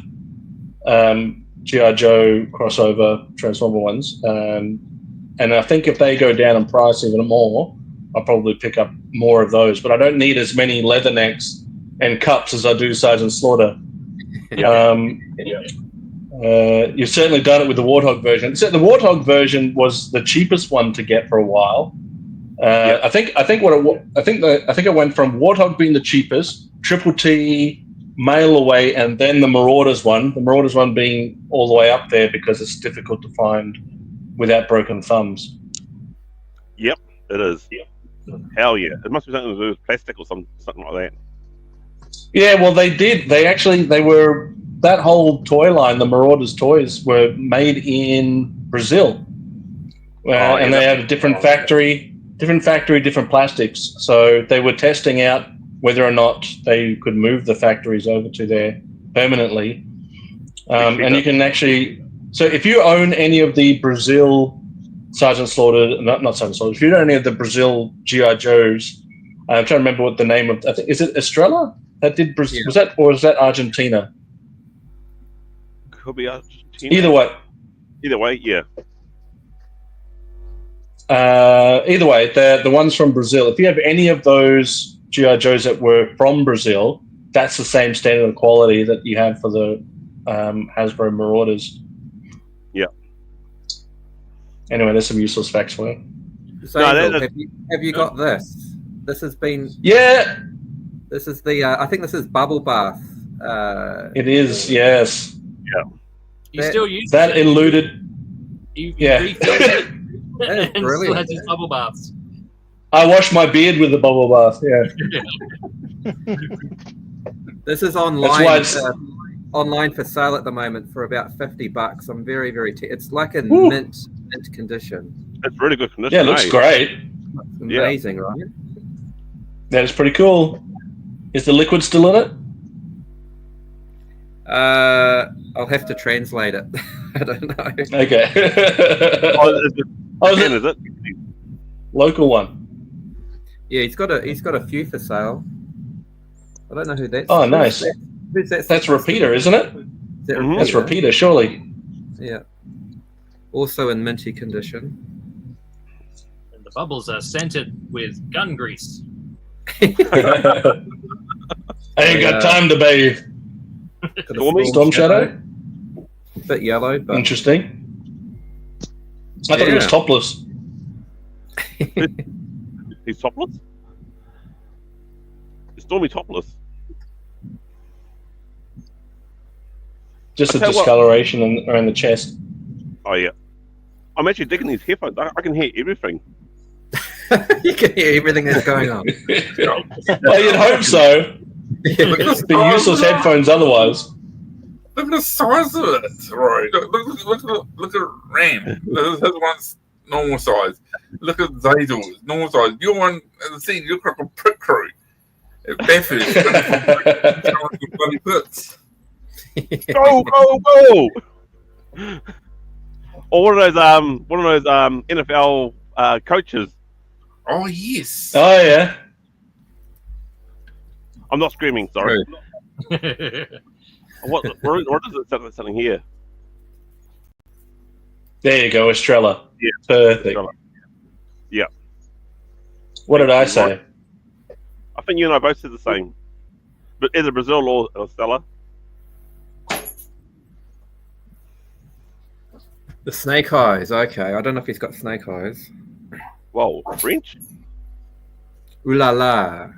G.I. Joe crossover Transformer ones. And I think if they go down in price even more, I'll probably pick up more of those. But I don't need as many Leathernecks and Cups as I do Sergeant Slaughter. You've certainly done it with the Warthog version. So the Warthog version was the cheapest one to get for a while. I think I went from Warthog being the cheapest, Triple T, Mail Away, and then the Marauders one. The Marauders one being all the way up there because it's difficult to find without broken thumbs. Yep, it is. Yep. Hell yeah! It must be something to do with plastic or something like that. Yeah, well, they did. They were that whole toy line. The Marauders toys were made in Brazil, and they had a different factory, different plastics. So they were testing out whether or not they could move the factories over to there permanently. And you can actually, so if you own any of the Brazil Sergeant Slaughter, not Sergeant Slaughter, if you own any of the Brazil G.I. Joes, I'm trying to remember what the name of, I think, is it Estrella that did Brazil? Yeah. Was that Argentina? Could be Argentina. Either way, yeah. Either way, the ones from Brazil, if you have any of those G.I. Joes that were from Brazil, that's the same standard of quality that you have for the Hasbro Marauders. Yeah. Anyway, there's some useless facts for you. So, have you got this? This has been... Yeah. This is the... I think this is Bubble Bath. It is, yes. Yeah. You still use that eluded... Yeah. That is brilliant. Still has his bubble baths. I wash my beard with the bubble bath, yeah. This is online. Online for sale at the moment for about $50. I'm very, very... it's like in mint condition. It's really good condition. Yeah, it looks great. It's amazing, right? That is pretty cool. Is the liquid still in it? I'll have to translate it. I don't know. Okay. Is it? Local one. Yeah, he's got a few for sale. I don't know who that's. Oh, nice. Who's that? That's Repeater, isn't it? That's Repeater, surely. Yeah. Also in minty condition. And the bubbles are scented with gun grease. I ain't got time to bathe. Storm Shadow? A bit yellow, but... Interesting. I thought he was topless. He's topless? Is Stormy topless? Just a discoloration around the chest. Oh, yeah. I'm actually digging these headphones. I can hear everything. You can hear everything that's going on. Well, you'd hope so. The useless headphones otherwise. Look at the size of it, right? Look at Ram. This one's normal size. Look at Zazel's normal size. Your one, as I see, you look like a prick crew. Beffers. Bloody puts. Go! Or one of those NFL coaches. Oh yes. Oh yeah. I'm not screaming. Sorry. What is it selling here? There you go, Estrella. Yeah. Perfect. Estrella. Yeah. What did I say? I think you and I both said the same. But either Brazil or Stella. The snake eyes. Okay, I don't know if he's got snake eyes. Whoa, French? Ooh la la.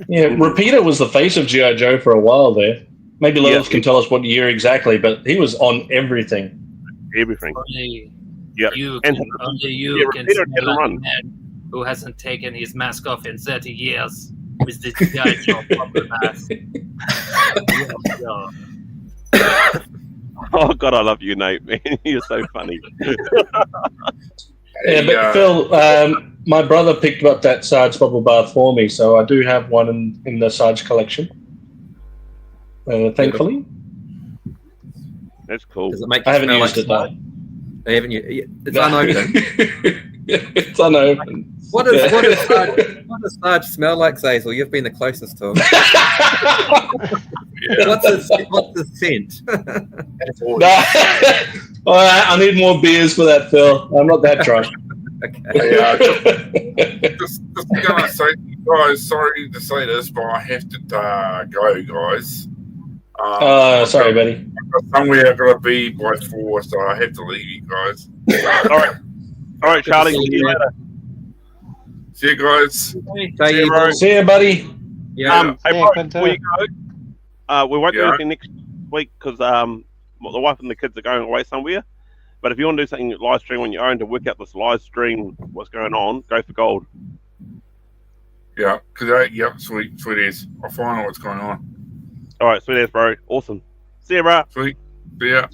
Yeah, Repeater was the face of G.I. Joe for a while there. Maybe Lilith can tell us what year exactly, but he was on everything. Everything. Only yeah. you can smell a man who hasn't taken his mask off in 30 years with the G.I. Joe proper mask. Oh, God, I love you, Nate, man. You're so funny. Yeah, but Phil, my brother picked up that Sarge bubble bath for me, so I do have one in the Sarge collection. Thankfully. That's cool. Does it make you I haven't smell used like it though. smoke? Haven't you? It's unopened. It's unopened. What does Sarge smell like, Zazel? You've been the closest to him. What's the scent? Nah. All right, I need more beers for that, Phil. I'm not that drunk. Okay. Just gonna say, guys, sorry to say this, but I have to go, guys. Sorry, buddy. I've got somewhere I've got to be by 4, so I have to leave you guys. All right, Charlie. See you later. See you guys. See you, bro. See you, buddy. Yeah. Hey, Yeah, bro, before you go, we won't do Yeah. anything next week because the wife and the kids are going away somewhere. But if you want to do something live stream on your own to work out this live stream, what's going on, go for gold. Yeah, sweet as. I'll find out what's going on. All right, sweet ass, bro. Awesome. See ya, bro. Sweet. See ya.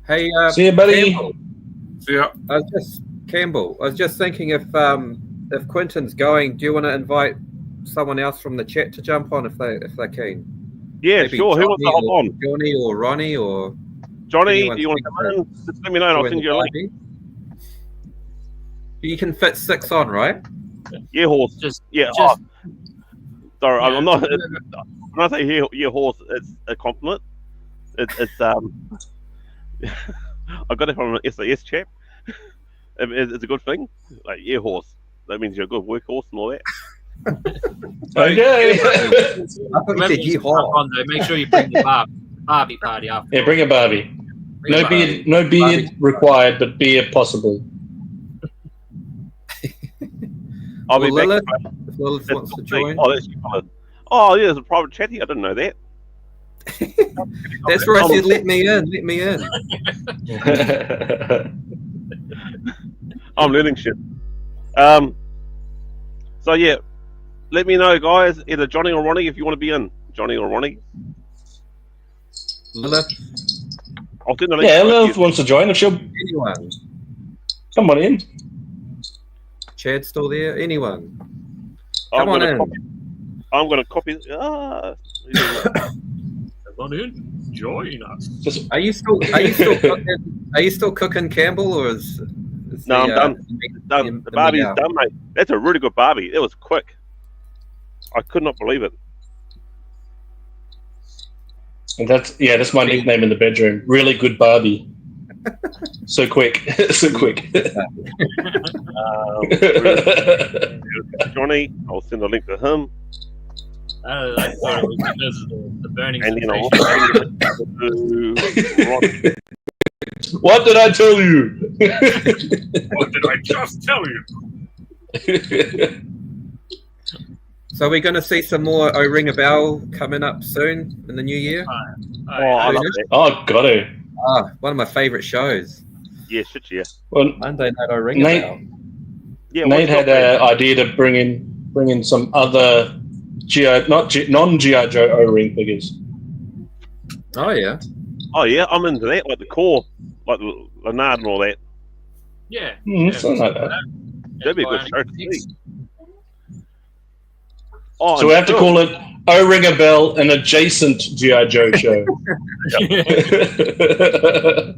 Hey, See you, buddy. Campbell, See ya. I was just thinking if Quinton's going, do you want to invite someone else from the chat to jump on if they're keen? Yeah, Maybe sure. Who wants to hop or on? Johnny or Ronnie or Johnny, anyone do you want to come in? Just let me know and I'll join send the you a link. party? You can fit 6 on, right? Yeah, horse. Just Yeah. just- Sorry, Yeah. I'm not. When I say yeah, horse, it's a compliment. It's I got it from an SAS chap. It's a good thing. Like yeah, horse. That means you're a good workhorse and all that. Okay. I thought you remember said to jump yeehaw. on though. Make sure you bring the Barbie party after. Yeah, bring a Barbie. Bring a Barbie. No beard required, but beer possible. I'll be Well, back. If Lilith wants to join. Oh, that's fun. Oh, yeah, there's a private chatty. I didn't know that. That's where I said, let me in. I'm learning shit. So yeah, let me know, guys. Either Johnny or Ronnie if you want to be in. Johnny or Ronnie. Lilith, I'll send the link. Yeah, Lilith wants to join. If she'll anyone. come on in. Chad's still there. Anyone. I'm Come on gonna in. copy. I'm gonna copy. Come on in, join us. Just Are you still cooking Campbell, or is No, I'm done. Done. the The Barbie's meat out? done, mate. That's a really good Barbie. It was quick. I could not believe it. and that's my nickname in the bedroom. Really good Barbie. So quick. So quick. Johnny, I'll send a link to him, I thought it was because of the burning and then I'll sensation. send it to Ronnie. What did I tell you? What did I just tell you? So we're going to see some more O Ring a Bell coming up soon in the new year. Oh, I love that. Oh, got to. One of my favourite shows. Yeah, shit, yeah. Well, Monday night O Ring a Nate- Bell. Yeah, Nate what's had your an idea to bring in some other non-G.I. Joe O-ring figures. Oh yeah. Oh yeah, I'm into that. Like the core, like the Leonard and all that. Yeah. Something like that. That'd be a good show to see. Oh, So we have to call it O-Ring a Bell, an adjacent G.I. Joe show. the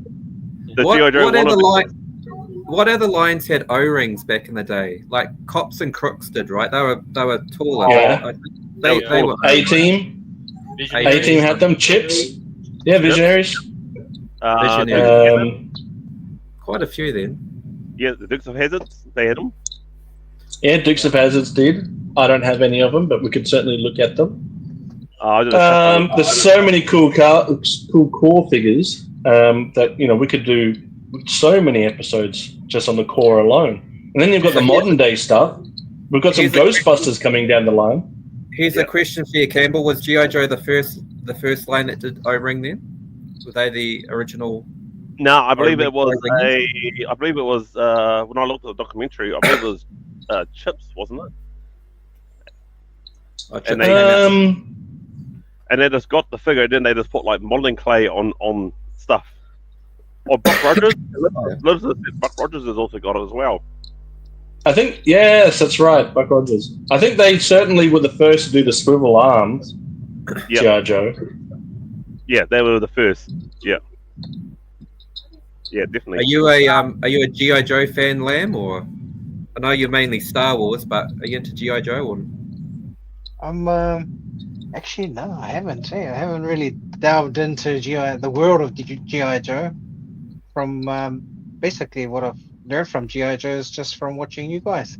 G.I. Joe What other lines had O-rings back in the day? Like Cops and Crooks did, right? They were taller. Yeah. I think they were A-Team. Visionary. A-Team had them. Chips. Yeah, Visionaries. Visionary. Quite a few then. Yeah, the Dukes of Hazzards, they had them. Yeah, Dukes of Hazzards did. I don't have any of them, but we could certainly look at them. There's so many cool core figures that we could do so many episodes just on the core alone. And then you've got the modern day stuff. We've got some Ghostbusters coming down the line. Here's a question for you, Campbell. Was G.I. Joe the first line that did O-ring then? Were they the original? No, I believe it O-ring? was when I looked at the documentary, I believe it was Chips, wasn't it? Oh, And Chips. And they just got the figure, then they just put like modeling clay on stuff. Or Buck Rogers. Buck Rogers has also got it as well. I think, yes, that's right, Buck Rogers. I think they certainly were the first to do the swivel arms, Yep. G.I. Joe. Yeah, they were the first. Yeah. Yeah, definitely. Are you a G.I. Joe fan, Lamb, or I know you're mainly Star Wars, but are you into G.I. Joe? Or... I'm actually no, I haven't. I haven't really delved into the world of G.I. Joe. From basically what I've learned from G.I. Joe is just from watching you guys.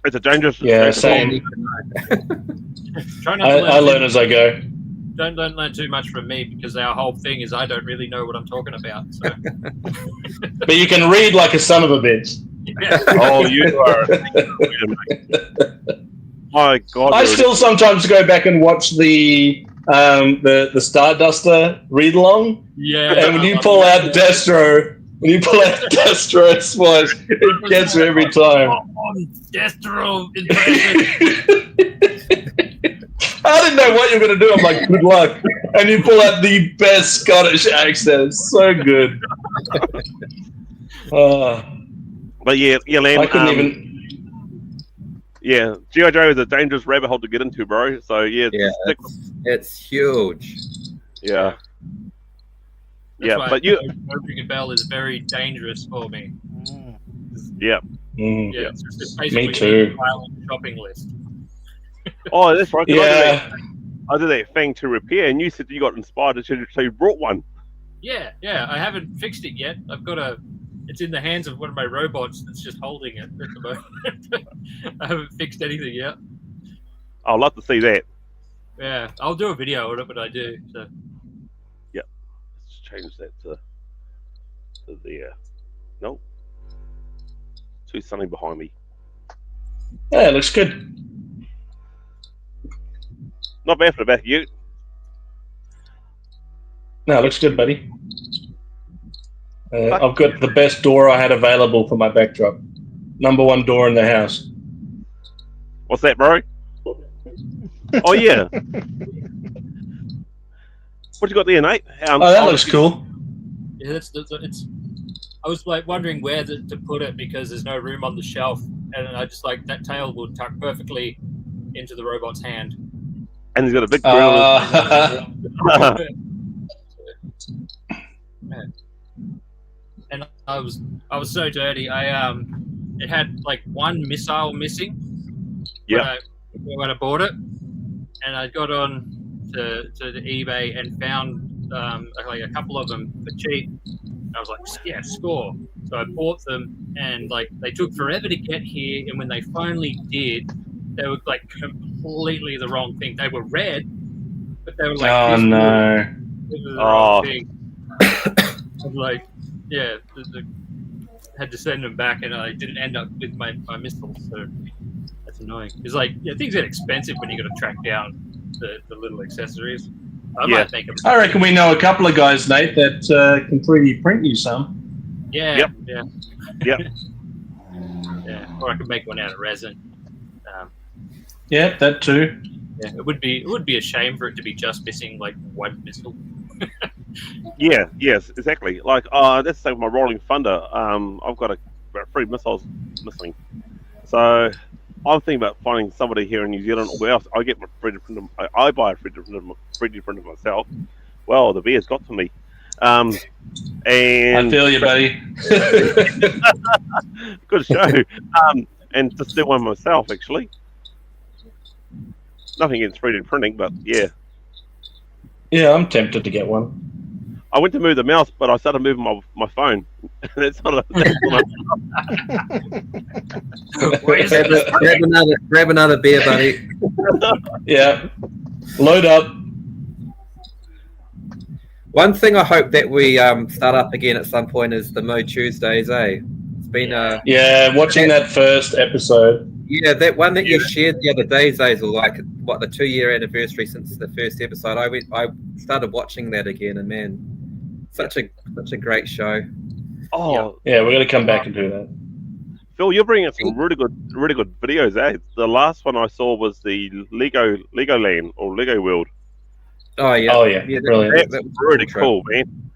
It's a dangerous. Yeah, dangerous same. Try not to I learn as I go. Don't learn too much from me because our whole thing is I don't really know what I'm talking about. So. But you can read like a son of a bitch. Yeah. Oh, you are. My God. I still sometimes go back and watch the Starduster read along. Yeah. And when you pull out Destro, Splash, it gets me every time. Destro. I didn't know what you were going to do. I'm like, good luck. And you pull out the best Scottish accent. So good. But yeah, Lamb. I couldn't even. Yeah, G.I. Joe is a dangerous rabbit hole to get into, bro. So yeah, it's huge. Yeah. That's why but you. Ring a Bell is very dangerous for me. Yeah. Yeah, it's Me too. a violent shopping list. Oh, that's right. 'Cause Yeah. I did that thing to repair, and you said you got inspired, so you brought one. Yeah. I haven't fixed it yet. It's in the hands of one of my robots that's just holding it at the moment. I haven't fixed anything yet. I'd love to see that. Yeah, I'll do a video on it, but I do. So. Yeah. Let's change that to there. Nope. Too sunny behind me. Yeah, it looks good. Not bad for the back of you. No, it looks good, buddy. I've got the best door I had available for my backdrop. Number one door in the house. What's that, bro? Oh yeah. What you got there, Nate? That looks cool. Yeah, it's. I was like wondering where to put it because there's no room on the shelf, and I just like that tail will tuck perfectly into the robot's hand. And he's got a big grill. And I was so dirty. It had like one missile missing. Yeah. When I bought it, and I got on to the eBay and found like a couple of them for cheap. And I was like, yeah, score. So I bought them, and like they took forever to get here. And when they finally did, they were like completely the wrong thing. They were red, but they were like, oh no, this was the wrong thing. I was like, yeah, had to send them back, and I didn't end up with my missiles. So that's annoying. It's like things get expensive when you got to track down the little accessories. I might make them. I reckon we know a couple of guys, Nate, that can 3D print you some. Yeah. Yep. Yeah. Yep. Yeah. Or I could make one out of resin. Yeah, that too. Yeah, it would be a shame for it to be just missing like one missile. Yeah, yes, exactly. Like, that's like my Rolling Thunder. I've got about 3 missiles missing. So I'm thinking about finding somebody here in New Zealand or where else. I get my 3D printer. I buy a 3D printer myself. Well, the beer's got to me. And I feel you, buddy. Good show. And just do one myself, actually. Nothing against 3D printing, but yeah. Yeah, I'm tempted to get one. I went to move the mouse, but I started moving my phone. That's not grab another beer, buddy. Yeah. Load up. One thing I hope that we start up again at some point is the Mo Tuesdays, eh? It's been watching that first episode. Yeah, that one that you shared the other day, Zazel, like what the 2-year anniversary since the first episode. I started watching that again, and man, such a great show. Oh yeah, we're gonna come back and do that. Phil, you're bringing some really good videos, eh? The last one I saw was the Lego Land or Lego World. Oh yeah, brilliant. That's really cool, man.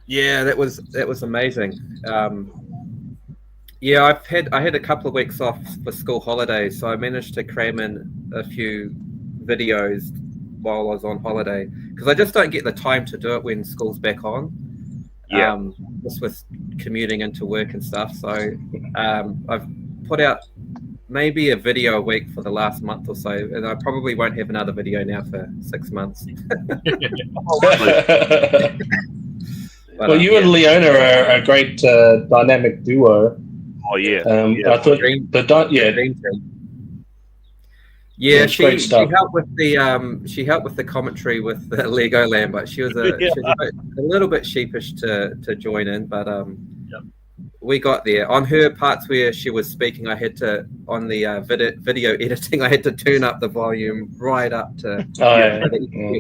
Yeah, that was amazing. Yeah, I had a couple of weeks off for school holidays, so I managed to cram in a few videos while I was on holiday because I just don't get the time to do it when school's back on. Yeah. Just with commuting into work and stuff. So I've put out maybe a video a week for the last month or so, and I probably won't have another video now for 6 months. But, well, you and Leona are a great dynamic duo. Oh yeah. I thought Dream yeah, yeah, it's great she stuff. helped with the commentary with the Lego Land, but she was a little bit sheepish to join in, but we got there. On her parts where she was speaking, I had to, on the video editing, I had to turn up the volume right up to hear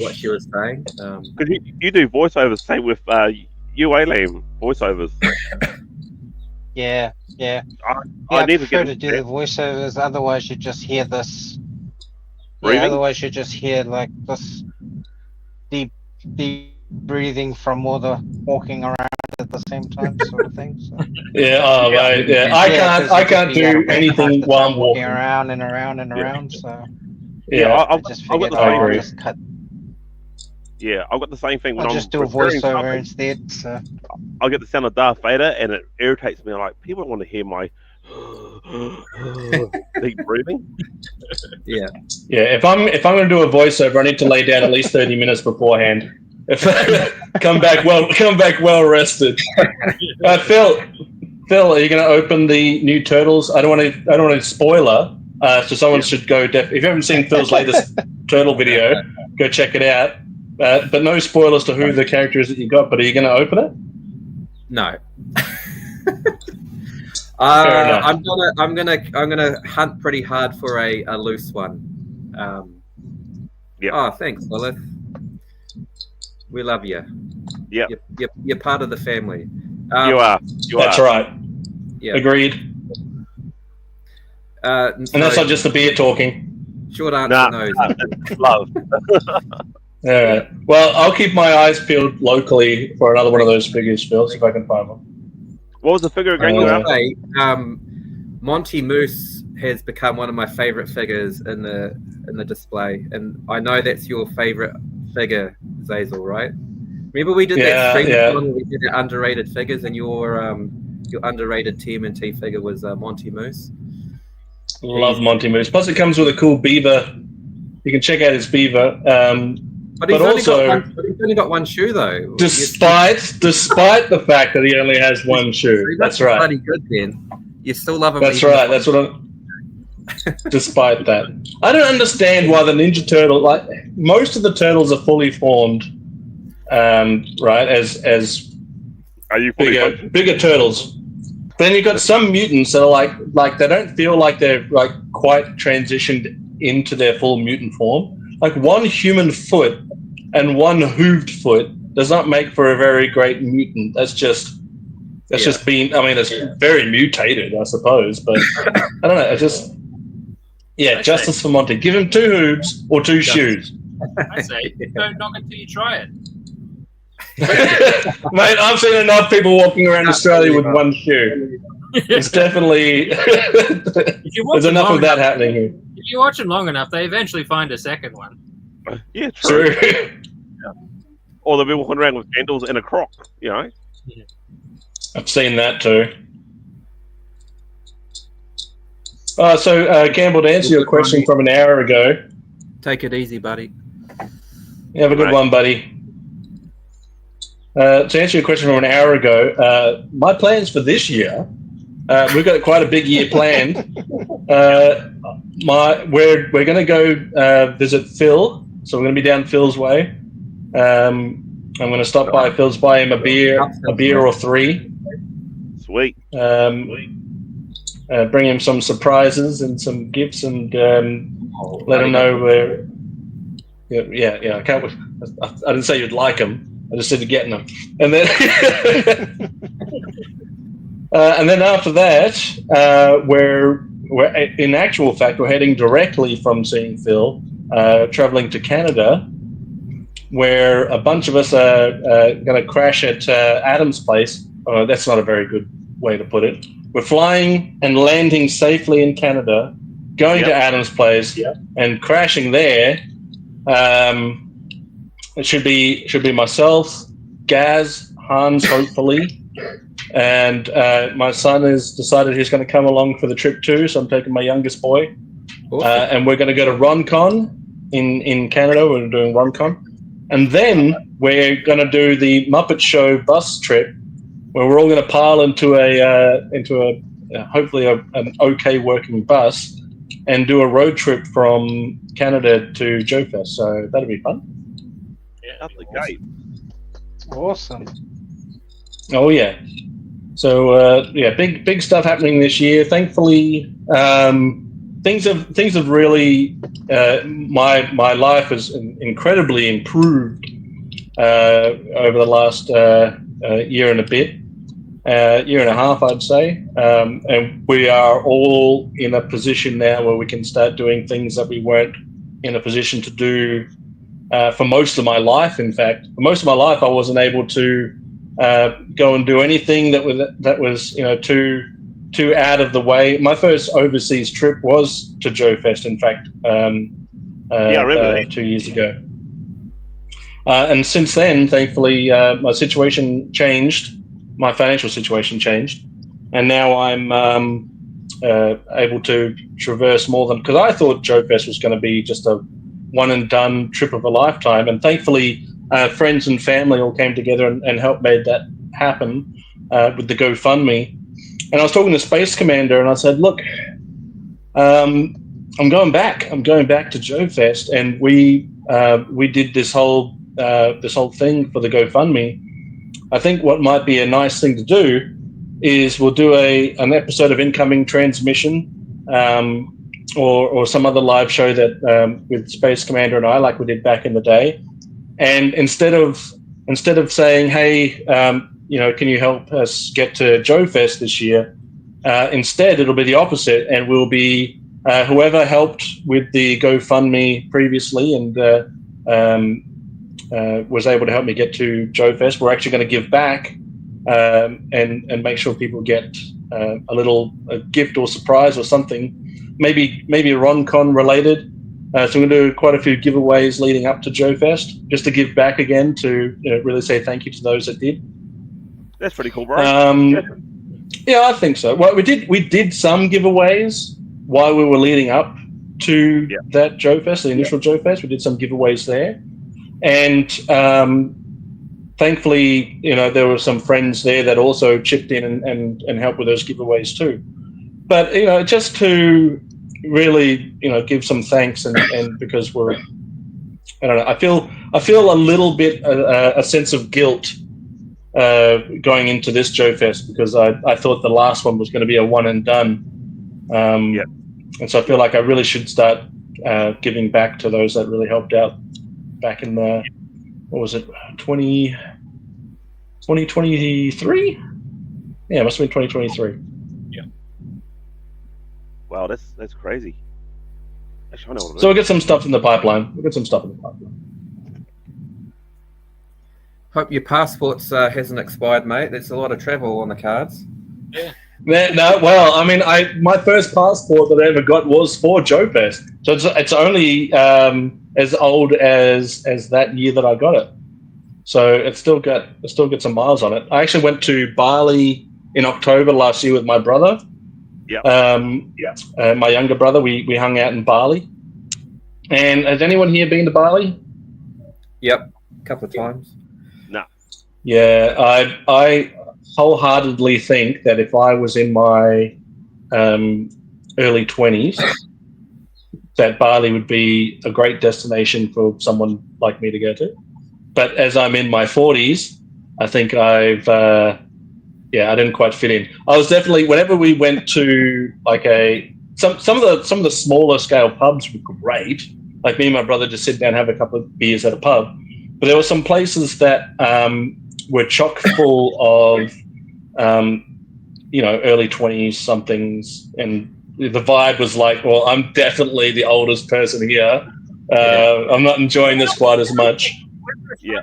what she was saying. Because you do voiceovers, same with UA-Lam voiceovers. Yeah. I need to prefer get to do the voiceovers. Otherwise, you just hear this. Breathing? Yeah, otherwise you just hear like this deep breathing from all the walking around at the same time, sort of thing. So. Right. Yeah, I can't do anything while I'm walking around and around and around. So I've just got figured the I'll same. just cut. Yeah, I've got the same thing when I'll I'm just do a preparing voiceover something. instead. So I'll get the sound of Darth Vader, and it irritates me. Like people want to hear my deep breathing. Yeah. If I'm going to do a voiceover, I need to lay down at least 30 minutes beforehand. If come back well rested. Phil, are you going to open the new Turtles? I don't want to spoiler. So someone should go. If you haven't seen Phil's latest Turtle video, go check it out. But no spoilers to who the character is that you got. But are you going to open it? No. I'm gonna hunt pretty hard for a loose one. Oh, thanks, Lilith. We love you. Yeah. You're part of the family. You are. That's right. Yeah. Agreed. And that's not just the beer talking. Short answer, no. Love. All right. Well, I'll keep my eyes peeled locally for another one of those figures, Phil, see if I can find one. What was the figure again? Monty Moose has become one of my favorite figures in the display, and I know that's your favorite figure, Zazel, right? Remember we did that stream where we did underrated figures, and your underrated TMNT figure was Monty Moose. Love Monty Moose. Plus, it comes with a cool beaver. You can check out his beaver. But he's only got one shoe, though. Despite the fact that he only has one shoe. That's right. Bloody good, then. You still love him. That's right. That's what I'm. Despite that, I don't understand why the Ninja Turtle. Like most of the turtles are fully formed, right? As are you bigger turtles? But then you've got some mutants that are like they don't feel like they're like quite transitioned into their full mutant form. Like one human foot and one hooved foot does not make for a very great mutant. That's just being. I mean, it's very mutated, I suppose. But I don't know. It's just justice for Monty. Give him two hooves or two shoes. I say, don't knock it till you try it. Mate, I've seen enough people walking around Australia with one shoe. It's definitely there's enough of that happening here. If you watch them long enough, they eventually find a second one. Yeah, true. Or they'll be walking around with sandals and a croc, you know. Yeah. I've seen that too. So Campbell, to answer your question from an hour ago. Take it easy, buddy. You have a good one, buddy. To answer your question from an hour ago, my plans for this year, we've got quite a big year planned. We're going to go visit Phil, so we're going to be down Phil's way. I'm going to stop by Phil's, buy him a beer or three. Sweet. Bring him some surprises and some gifts, and let him know where. Yeah. I can't. I didn't say you'd like them. I just said getting them, and then and then after that, we're in actual fact we're heading directly from seeing Phil, traveling to Canada, where a bunch of us are going to crash at Adam's place. That's not a very good way to put it. we're flying and landing safely in Canada, going to Adam's place and crashing there. It should be myself, Gaz, Hans, hopefully, and my son has decided he's going to come along for the trip too. So I'm taking my youngest boy, and we're going to go to RonCon in Canada. We're doing RonCon, and then we're going to do the Muppet Show bus trip, where we're all going to pile into a hopefully an okay working bus, and do a road trip from Canada to GijoeFest. So that'll be fun. Yeah, that's great. Awesome. Oh yeah. So big stuff happening this year. Thankfully, things have really my life has incredibly improved over the last year and a bit. Year and a half, I'd say, and we are all in a position now where we can start doing things that we weren't in a position to do for most of my life. In fact, for most of my life, I wasn't able to go and do anything that was too out of the way. My first overseas trip was to GijoeFest, in fact, I remember that. 2 years ago. And since then, thankfully, my situation changed. My financial situation changed, and now I'm able to traverse more than, because I thought GijoeFest was going to be just a one and done trip of a lifetime, and thankfully friends and family all came together and helped made that happen with the GoFundMe. And I was talking to Space Commander, and I said, look, I'm going back to GijoeFest, and we did this whole thing for the GoFundMe. I think what might be a nice thing to do is we'll do an episode of Incoming Transmission, or some other live show that with Space Commander and I, like we did back in the day. And instead of saying, hey, can you help us get to GijoeFest this year? Instead, it'll be the opposite, and we'll be whoever helped with the GoFundMe previously and was able to help me get to GijoeFest. We're actually going to give back and make sure people get a gift or surprise or something, maybe a RonCon related. So we're going to do quite a few giveaways leading up to GijoeFest, just to give back again to really say thank you to those that did. That's pretty cool, bro. Yeah, I think so. Well, we did some giveaways while we were leading up to that GijoeFest, the initial GijoeFest. We did some giveaways there. And thankfully, there were some friends there that also chipped in and helped with those giveaways too. But just to really give some thanks and because I don't know, I feel a little bit a sense of guilt going into this GijoeFest, because I thought the last one was going to be a one and done. And so I feel like I really should start giving back to those that really helped out back in the, what was it, 2023? Yeah, it must have been 2023. Yeah. Wow, that's crazy. Actually, I know what it is. So we'll get some stuff in the pipeline. Hope your passport hasn't expired, mate. There's a lot of travel on the cards. Yeah. No, well, I mean, my first passport that I ever got was for GijoeFest, so it's only as old as that year that I got it. So it's still got some miles on it. I actually went to Bali in October last year with my brother. My younger brother. We hung out in Bali. And has anyone here been to Bali? Yep, a couple of times. No. Yeah, I wholeheartedly think that if I was in my early 20s, that Bali would be a great destination for someone like me to go to. But as I'm in my 40s, I think I didn't quite fit in. I was definitely, whenever we went to like some of the smaller scale pubs were great. Like me and my brother just sit down and have a couple of beers at a pub. But there were some places that were chock full of early 20s somethings, and the vibe was like, well, I'm definitely the oldest person here. I'm not enjoying this quite as much. Yeah.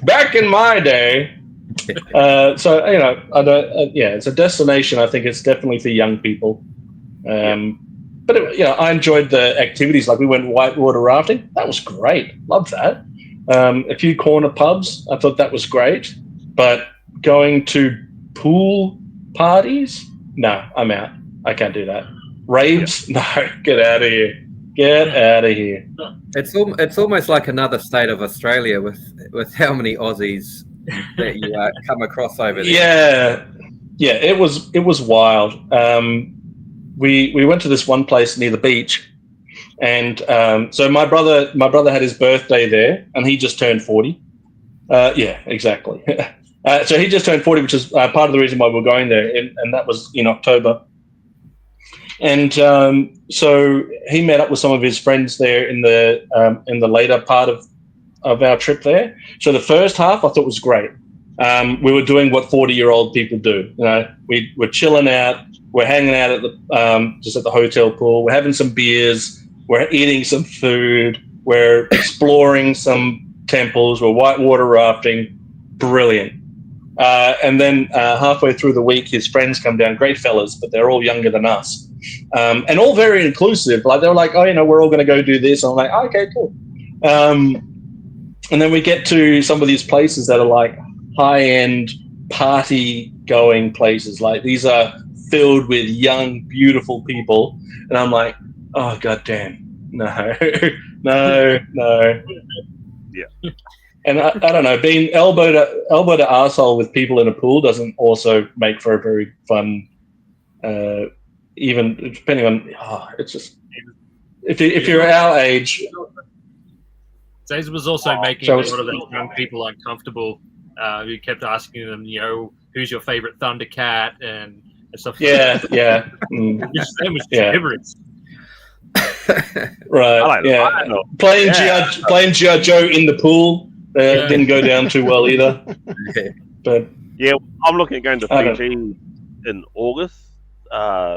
Back in my day, So I don't. Yeah, it's a destination. I think it's definitely for young people. But I enjoyed the activities. Like we went whitewater rafting. That was great. Loved that. A few corner pubs. I thought that was great. But going to pool parties? No, I'm out. I can't do that. Raves? No, get out of here. Get out of here. It's almost like another state of Australia with how many Aussies that you come across over there. Yeah, it was wild. We went to this one place near the beach, and so my brother had his birthday there, and he just turned 40. Yeah, exactly. So he just turned 40, which is part of the reason why we're going there, and that was in October. And so he met up with some of his friends there in the later part of our trip there. So the first half I thought was great. We were doing what 40-year-old people do. We were chilling out. We're hanging out at the just at the hotel pool. We're having some beers. We're eating some food. We're exploring some temples. We're whitewater rafting. Brilliant. And then halfway through the week, his friends come down. Great fellas, but they're all younger than us. And all very inclusive. Like they were like, oh, we're all going to go do this. And I'm like, oh, okay, cool. And then we get to some of these places that are like high-end party-going places. Like these are filled with young, beautiful people. And I'm like, oh, goddamn. No. Yeah. And I don't know, being elbow to arsehole with people in a pool doesn't also make for a very fun, even depending on, it's just, if you're our age. Zays was also making a lot of those young people uncomfortable, who kept asking them, who's your favorite Thundercat and stuff like that. Yeah. Which gibberish. Right, yeah. Playing G.I. Joe in the pool didn't go down too well either. But yeah, I'm looking at going to Fiji in August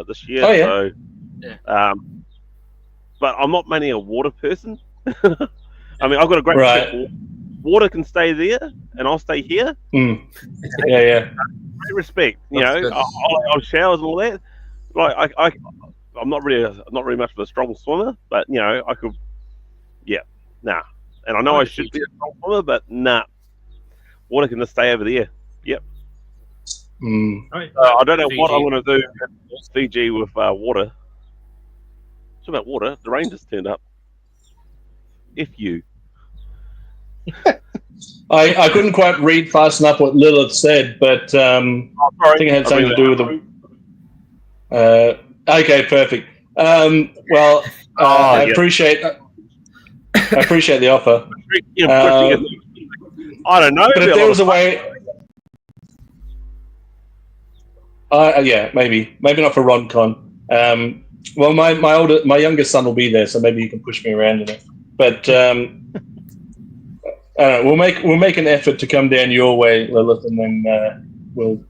this year. Oh, yeah. So, but I'm not mainly a water person. I mean, I've got a great respect. Water can stay there, and I'll stay here. Yeah. Great respect. I'll showers and all that. Like I'm not really much of a strong swimmer, but I could. Yeah, nah. And I know I should be a strong swimmer, but nah. Water can just stay over there. Yep. I don't know what I'm going to do at Fiji with water. It's about water. The rain just turned up. If you. I couldn't quite read fast enough what Lilith said, but I think it had something to do with the. Okay, perfect. Well, I appreciate the offer. I don't know. But if there was a way, maybe not for RonCon. Well, my youngest son will be there, so maybe you can push me around in it. But I don't know, we'll make an effort to come down your way, Lilith, and then we'll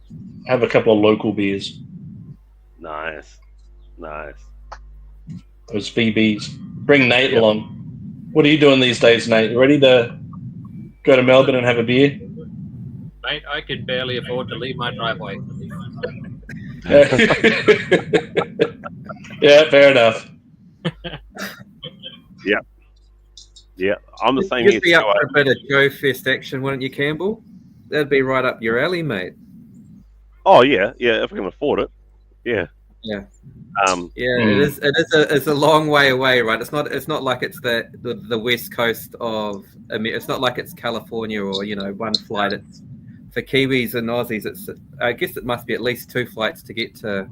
have a couple of local beers. Nice. Those VBs. Bring Nate along. What are you doing these days, Nate? You ready to go to Melbourne and have a beer? Mate, I could barely afford to leave my driveway. Yeah, fair enough. Yeah, I'm the same. You'd be up for a bit of Joe Fest action, wouldn't you, Campbell? That'd be right up your alley, mate. Oh yeah, if I can afford it. Yeah. It's a long way away, right? It's not like it's the west coast of. I mean, it's not like it's California or one flight. It's for Kiwis and Aussies. I guess it must be at least 2 flights to get to.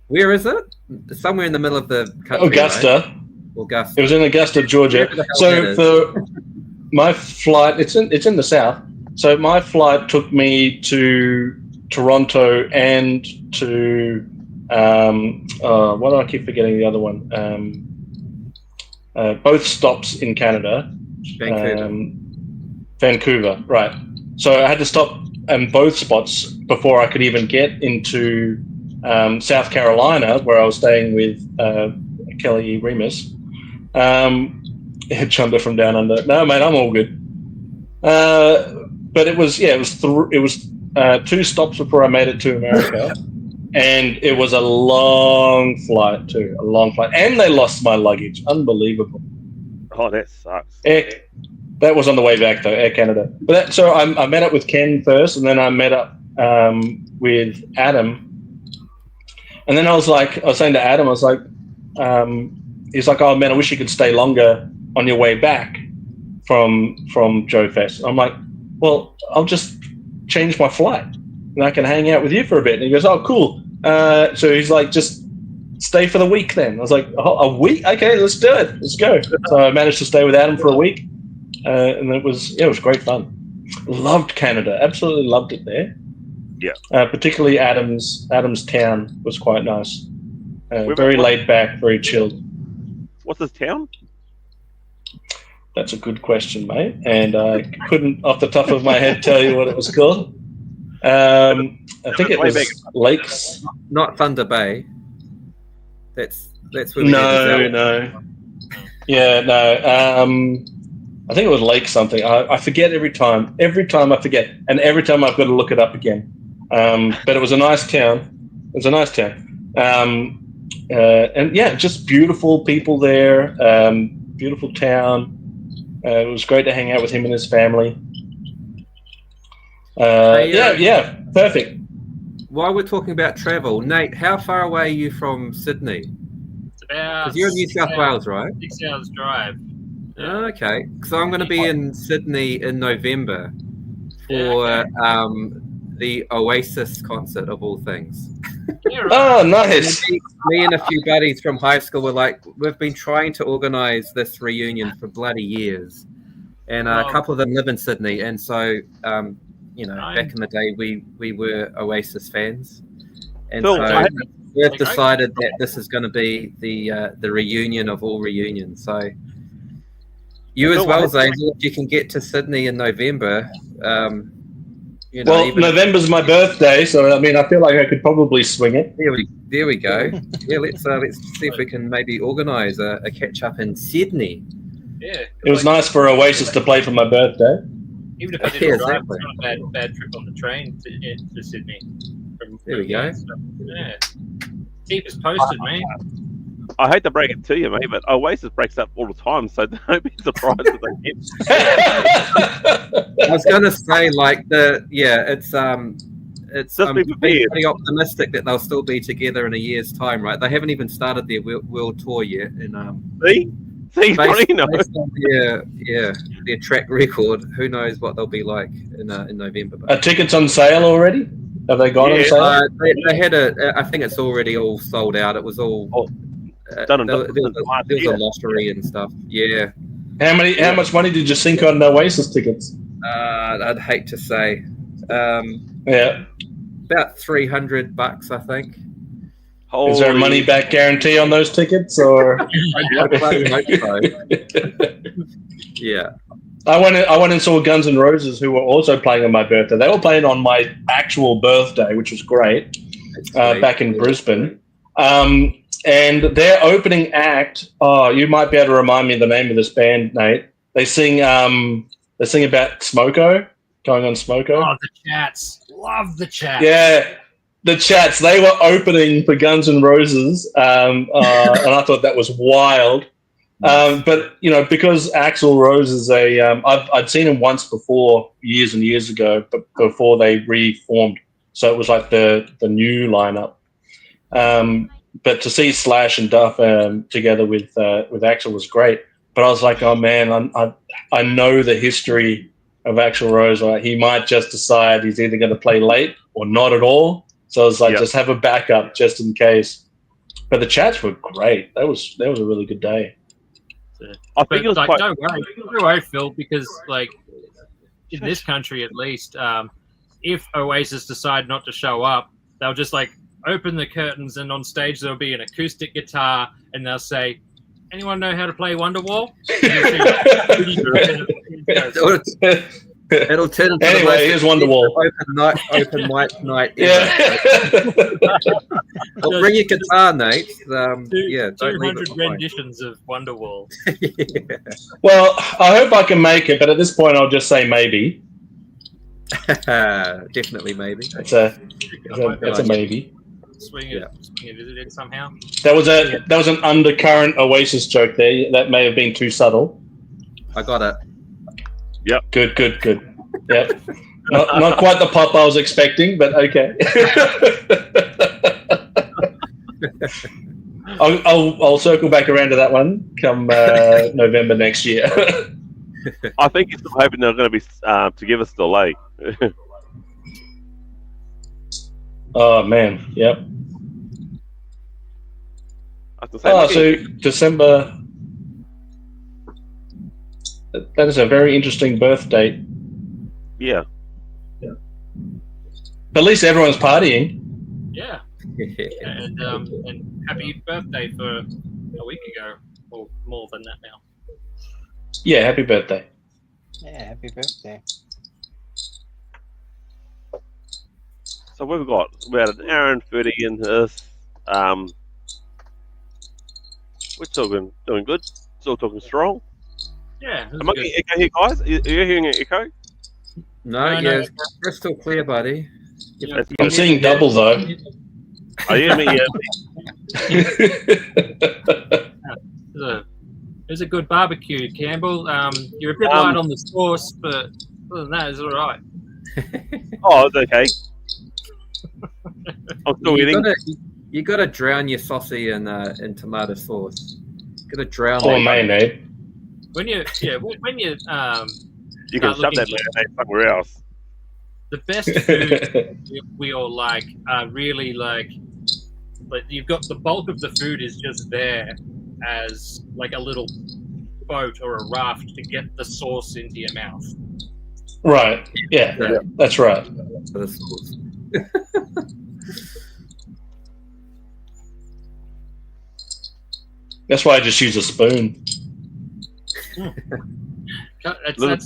Where is it? Somewhere in the middle of the country. Augusta. Right? Augusta. It was in Augusta, Georgia. So for my flight, it's in the south. So my flight took me to Toronto and to why do I keep forgetting the other one? Both stops in Canada. Vancouver, right. So I had to stop in both spots before I could even get into South Carolina, where I was staying with Kelly Remus. Chunder from Down Under. No, mate, I'm all good. but it was 2 stops before I made it to America, and it was a long flight too, and they lost my luggage. Unbelievable. Oh, that sucks. That was on the way back though, Air Canada. But so I met up with Ken first, and then I met up with Adam, and then I was saying to Adam, he's like, oh man, I wish you could stay longer on your way back from Joe Fest. I'm like, well, I'll just change my flight and I can hang out with you for a bit. And he goes, oh, cool. So he's like, just stay for the week then. I was like, oh, a week? Okay, let's do it. Let's go. So I managed to stay with Adam for a week. And it was great fun. Loved Canada. Absolutely loved it there. Yeah. Particularly Adam's town was quite nice. Very laid back, very chilled. What's this town? That's a good question, mate. And I couldn't, off the top of my head, tell you what it was called. I think it was Lakes. Not Thunder Bay. That's where No. Yeah, no. I think it was Lake something. I forget every time. Every time I forget. And every time I've got to look it up again. But it was a nice town. And yeah, just beautiful people there. Beautiful town. It was great to hang out with him and his family. Yeah, perfect. While we're talking about travel, Nate, how far away are you from Sydney? It's about. Because you're in New South Wales, right? 6 hours drive. Okay, so I'm going to be in Sydney in November for the Oasis concert of all things. Yeah, right. Oh, nice. Me and a few buddies from high school were like, we've been trying to organise this reunion for bloody years, and a couple of them live in Sydney, and so back in the day we were Oasis fans, and so we've decided that this is going to be the reunion of all reunions. So you as well, Zazel, if you can get to Sydney in November. November's my birthday, so I mean, I feel like I could probably swing it. There we go. Yeah, let's see if we can maybe organise a catch up in Sydney. Yeah, it was nice for Oasis to play for my birthday. Even if I didn't drive, it's not a bad trip on the train to Sydney. There we go. Yeah, keep us posted, man. I hate to break it to you, mate, but Oasis breaks up all the time, so don't be surprised if they get. I was going to say, it's Just be prepared. pretty optimistic that they'll still be together in a year's time, right? They haven't even started their world tour yet, and See, based on their track record, who knows what they'll be like in November. Are tickets on sale already? Have they gone on sale? They had I think it's already all sold out. It was all. There was a lottery and stuff. Yeah. How much money did you sink on Oasis tickets? I'd hate to say. Yeah. About $300, I think. Is there a money back guarantee on those tickets, or? I hope so. Yeah. I went and saw Guns N' Roses, who were also playing on my birthday. They were playing on my actual birthday, which was great. Back in Brisbane. And their opening act, you might be able to remind me of the name of this band, Nate. They sing about Smoko, going on Smoko. Oh, the Chats. Love the Chats. Yeah, the Chats. They were opening for Guns N' Roses, and I thought that was wild. But, because Axl Rose is I'd seen him once before, years and years ago, but before they reformed. So it was like the new lineup. But to see Slash and Duff together with Axl was great. But I was like, oh man, I know the history of Axl Rose. Like, he might just decide he's either going to play late or not at all. So I was like, just have a backup just in case. But the Chats were great. That was a really good day. I think it was quite... Don't worry, Phil, because in this country at least, if Oasis decide not to show up, they'll just open the curtains, and on stage there'll be an acoustic guitar, and they'll say, "Anyone know how to play Wonderwall?" It'll turn into anyway. Here's Wonderwall. Open mic night. Yeah. Well, bring your guitar, Nate. 200 renditions of Wonderwall. Well, I hope I can make it, but at this point, I'll just say maybe. Definitely, maybe. That's a maybe. Swing it visited somehow. That was an undercurrent Oasis joke there. That may have been too subtle. I got it. Yep. Good. Yep. Not quite the pop I was expecting, but okay. I'll circle back around to that one come November next year. I think he's still hoping they're going to be to give us delay. Oh man, yep. So December. That is a very interesting birth date. Yeah. But at least everyone's partying. Yeah. And happy birthday for a week ago, or more than that now. Yeah, happy birthday. Yeah, happy birthday. So we've got about an hour and 30 into this. We're still doing good. Still talking strong. Yeah. Am I getting echo here, guys? Are you hearing an echo? No, No. crystal clear, buddy. Yeah. I'm seeing double though. Are you me? It's a good barbecue, Campbell. You're a bit light on the sauce, but other than that, it's all right. Oh, it's okay. I'm still eating. You got to drown your saucy in tomato sauce. Got to drown. Or mayonnaise. When you You can start shove that looking- mayonnaise somewhere else. the best food we all like are really but you've got the bulk of the food is just there as like a little boat or a raft to get the sauce into your mouth. Right. Yeah, that's right. For the sauce. That's why I just use a spoon. That's That's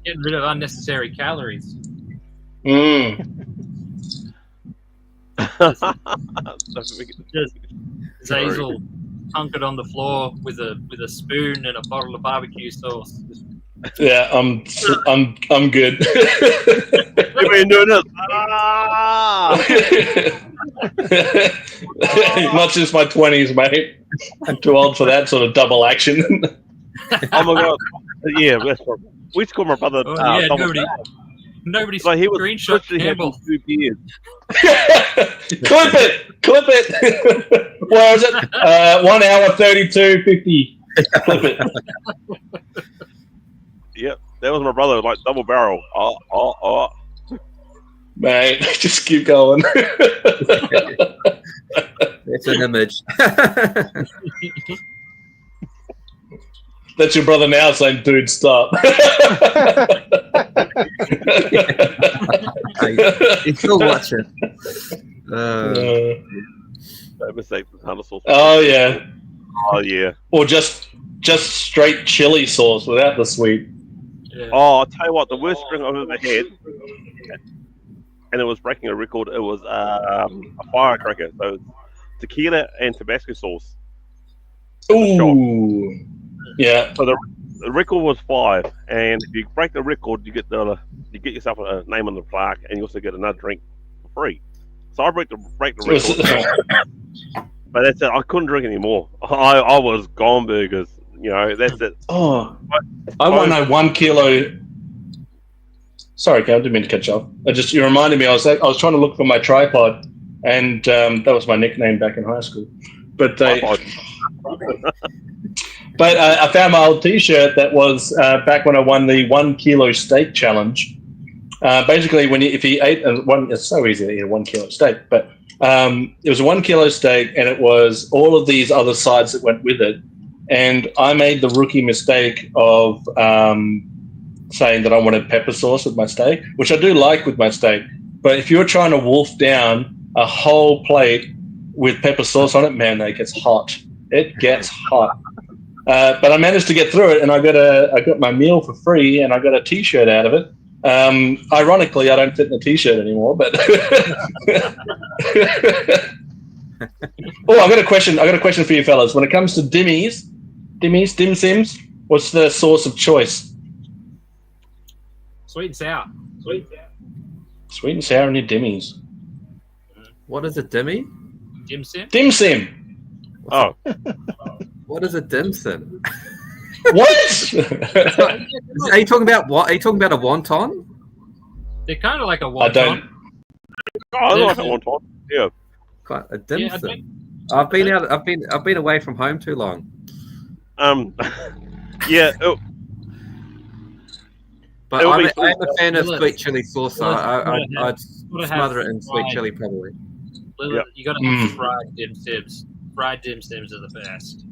getting rid of unnecessary calories. Just Zazel hunkered on the floor with a spoon and a bottle of barbecue sauce. Yeah, I'm good. You've been doing this. Not since my 20s, mate. I'm too old for that sort of double action. Oh my god! Yeah, that's right. We used to call my brother. Oh, yeah, double nobody So he was screenshot literally had Campbell. 2 beers. Clip it. What was it? 1 hour 32:50. Clip it. Yep, that was my brother, like double barrel. Oh. Mate, just keep going. It's an image. That's your brother now saying, dude, stop. He's still watching. No mistake with Hunter sauce. Oh, yeah. Oh yeah. Or just straight chili sauce without the sweet. Yeah. Oh, I'll tell you what, the worst drink I've ever had, and it was breaking a record. It was a firecracker. So it's tequila and Tabasco sauce. Ooh. Yeah. So the record was 5, and if you break the record, you get yourself a name on the plaque, and you also get another drink for free. So I break the record, but that's it. I couldn't drink anymore. I was gone burgers. You know, that's it. Oh, I won a 1 kilo. Sorry, Cam, I didn't mean to cut you off. You reminded me. I was trying to look for my tripod, and that was my nickname back in high school. But I found my old T-shirt that was back when I won the 1 kilo steak challenge. Basically, if you ate it's so easy to eat a 1 kilo steak, but it was a 1 kilo steak, and it was all of these other sides that went with it. And I made the rookie mistake of saying that I wanted pepper sauce with my steak, which I do like with my steak. But if you're trying to wolf down a whole plate with pepper sauce on it, man, that gets hot. It gets hot. But I managed to get through it, and I got my meal for free, and I got a T-shirt out of it. Ironically, I don't fit in the T-shirt anymore. But I got a question. I got a question for you fellas. When it comes to dim sims, what's the sauce of choice? Sweet and sour. Sweet and sour and your dimmies. What is a dimmy? Dim sim. Dim sim. Oh, What is a dim sim? What? Are you talking about what? Are you talking about a wonton? They're kind of like a I wonton. don't. I like that one time. Yeah. Quite a dim Yeah, I sim. think- I've been out. I've been away from home too long. Yeah. But It'll I'm be a fan of Lilith. sweet chili sauce. So Lilith, I'd Gotta smother have it in sweet fried- chili probably. Lilith, you got to Mm. have fried dim sims. Fried dim sims are the best.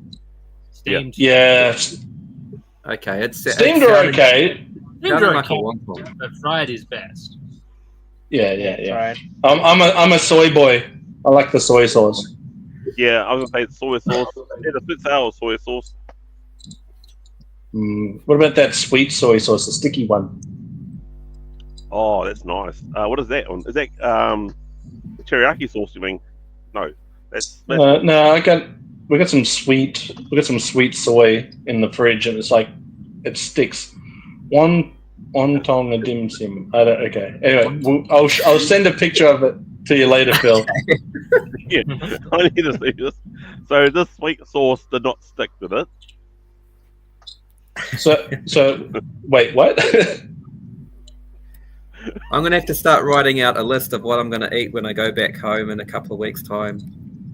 Steamed. Yeah. Okay, it's Steamed are okay. Steamed Sounded are like a okay, wonton. but fried is best. Yeah. Right. I'm a soy boy. I like the soy sauce. Yeah, I was gonna say soy sauce. Yeah, the sweet sour soy sauce. What about that sweet soy sauce, the sticky one? Oh, that's nice. What is that one? Is that teriyaki sauce? You mean? No, that's No, we got some sweet soy in the fridge, and it's like it sticks. One tong of dim sim. Okay. Anyway, I'll send a picture of it to you later, Phil. yeah. I need to see this. So this sweet sauce did not stick, did it? So wait, what? I'm gonna have to start writing out a list of what I'm gonna eat when I go back home in a couple of weeks' time.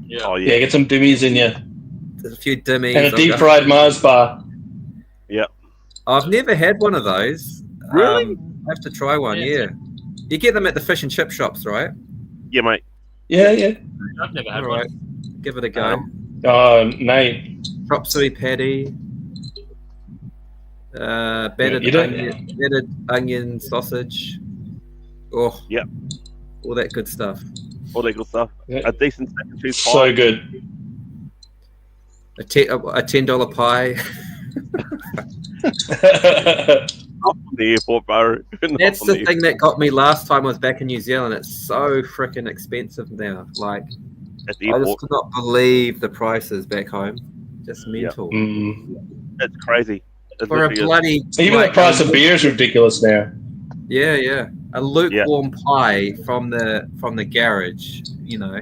Yeah. Oh Yeah, yeah. get some dimmies in you There's a few dimmies. and a deep fried Mars bar. I've never had one of those. Really? I have to try one. Yeah. Yeah. You get them at the fish and chip shops, right? Yeah, mate. Yeah. I've never had All right. Give it a go. Oh, Nate. Chop suey patty. Battered You don't- onion sausage. Oh, Yep. all that good stuff. All that good stuff. Yeah. A decent steak and cheese pie. So good. A $10 pie. Up from the airport, bro. Not That's from the thing that got me last time I was back in New Zealand. It's so freaking expensive now. Like, at the I airport. just could not believe the prices back home. Just mental. It's crazy. It For a literally is. bloody Even the price of beer is ridiculous now. yeah, a lukewarm pie from the garage, you know,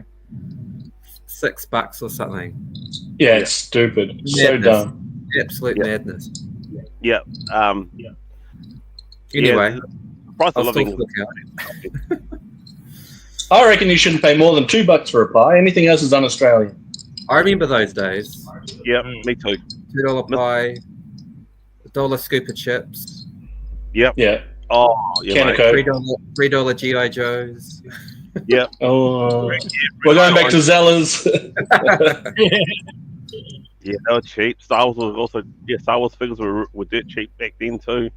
$6 or something. Yeah, it's stupid. So Madness. dumb. Absolute Yeah. madness. Yeah. Anyway, The price I'll of still living. look out. I reckon you shouldn't pay more than $2 for a pie. Anything else is un-Australian. I remember those days. Yeah, me too. $2 pie, $1 scoop of chips, Yeah. Oh, yeah, Can of mate. Coke. $3 GI Joes. Yeah. Oh, we're going back to Zeller's. Yeah, they were cheap. Star Wars was also Star Wars figures were dirt cheap back then too.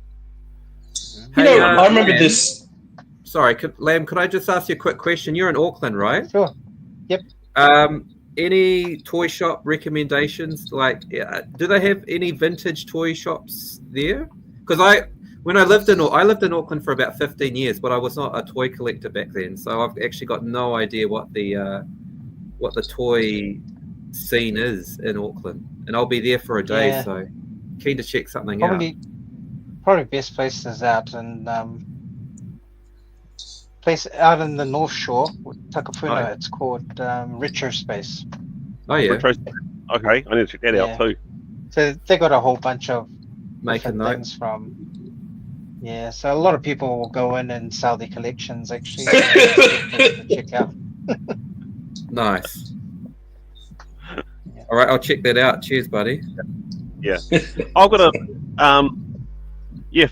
You know, I remember Lam, this. Sorry, Lam, could I just ask you a quick question? You're in Auckland, right? Sure. Any toy shop recommendations? Like, do they have any vintage toy shops there? Because when I lived in Auckland for about 15 years, but I was not a toy collector back then, so I've actually got no idea what the toy scene is in Auckland, and I'll be there for a day, Yeah. so keen to check something out. Probably best places out in place out in the North Shore, Takafuna. Right. It's called Retro Space. Oh yeah, Okay, I need to check that out Yeah. too. So they got a whole bunch of make a different note. things from. Yeah, so a lot of people will go in and sell their collections actually. To check out. Nice. All right, I'll check that out. Cheers, buddy. I've got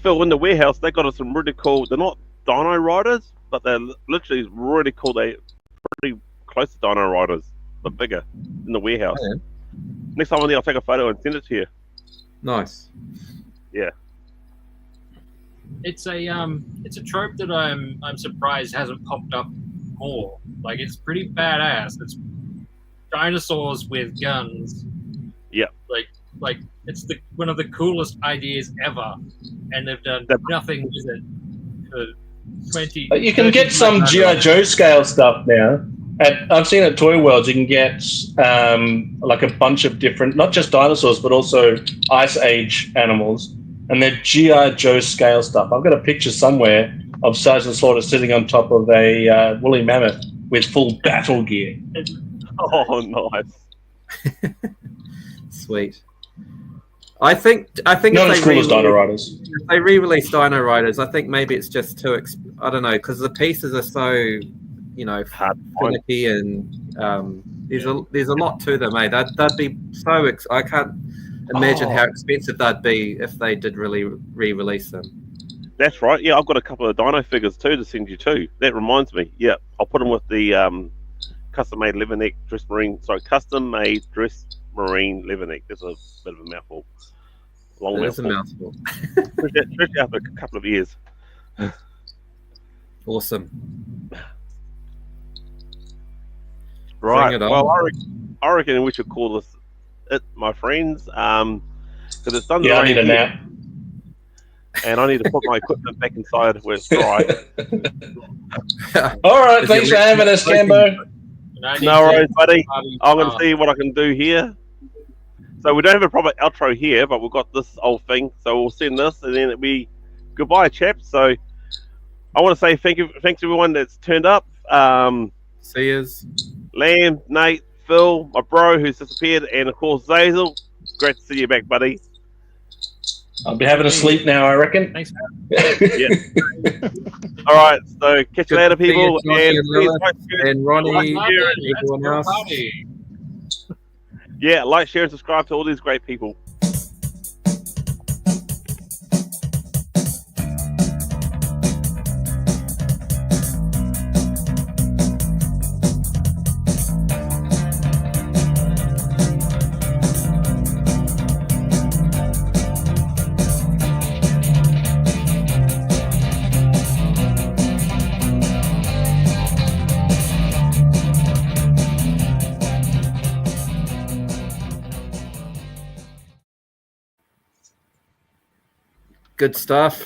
Phil, in the warehouse they got us some really cool. They're not Dino Riders, but they're literally really cool. They're pretty close to Dino Riders, but bigger in the warehouse. Oh, yeah. Next time I'm there, I'll take a photo and send it to you. Nice. It's a trope that I'm surprised hasn't popped up more. Like, it's pretty badass. It's dinosaurs with guns. Yeah. Like it's one of the coolest ideas ever, and they've done nothing with it for 20. You can 30 get some years. G.I. Joe scale stuff now. I've seen at Toy World, you can get like a bunch of different, not just dinosaurs, but also Ice Age animals. and they're G.I. Joe scale stuff. I've got a picture somewhere of Sergeant Slaughter sitting on top of a woolly mammoth with full battle gear. Oh, nice. Sweet. I think Not if as cool as Dino Riders. if they re-release Dino Riders, I think maybe it's just too. I don't know, because the pieces are so, you know, Hard to find. finicky, and there's a lot to them. That'd be so. I can't imagine how expensive they'd be if they did really re-release them. That's right. Yeah, I've got a couple of dino figures too to send you too. That reminds me. Yeah, I'll put them with the custom-made leatherneck dress marine. Sorry, custom-made dress marine leatherneck. That's a bit of a mouthful. Long It is a mouthful. mouthful. Especially after a couple of years. Awesome. Right. Bring it on. Well, I reckon we should call this it, my friends. Because it's done. Yeah, I need a nap. And I need to put my equipment back inside where it's dry. All right, Is thanks your for having us, Cambo. No worries, buddy. I'm going to see what I can do here. So we don't have a proper outro here, but we've got this old thing. So we'll send this, and then it'll be goodbye, chaps. So I want to say thanks everyone that's turned up. See yous. Lamb, Nate, Phil, my bro who's disappeared, and of course Zazel. Great to see you back, buddy. I'll be having a sleep now, I reckon. Thanks, man. Yeah. All right. So catch you later, to see you, people. Johnny And and please Lilith like, share, And Ronnie, Party, everyone let's go else. party. yeah, like, share, and subscribe to all these great people. Good stuff.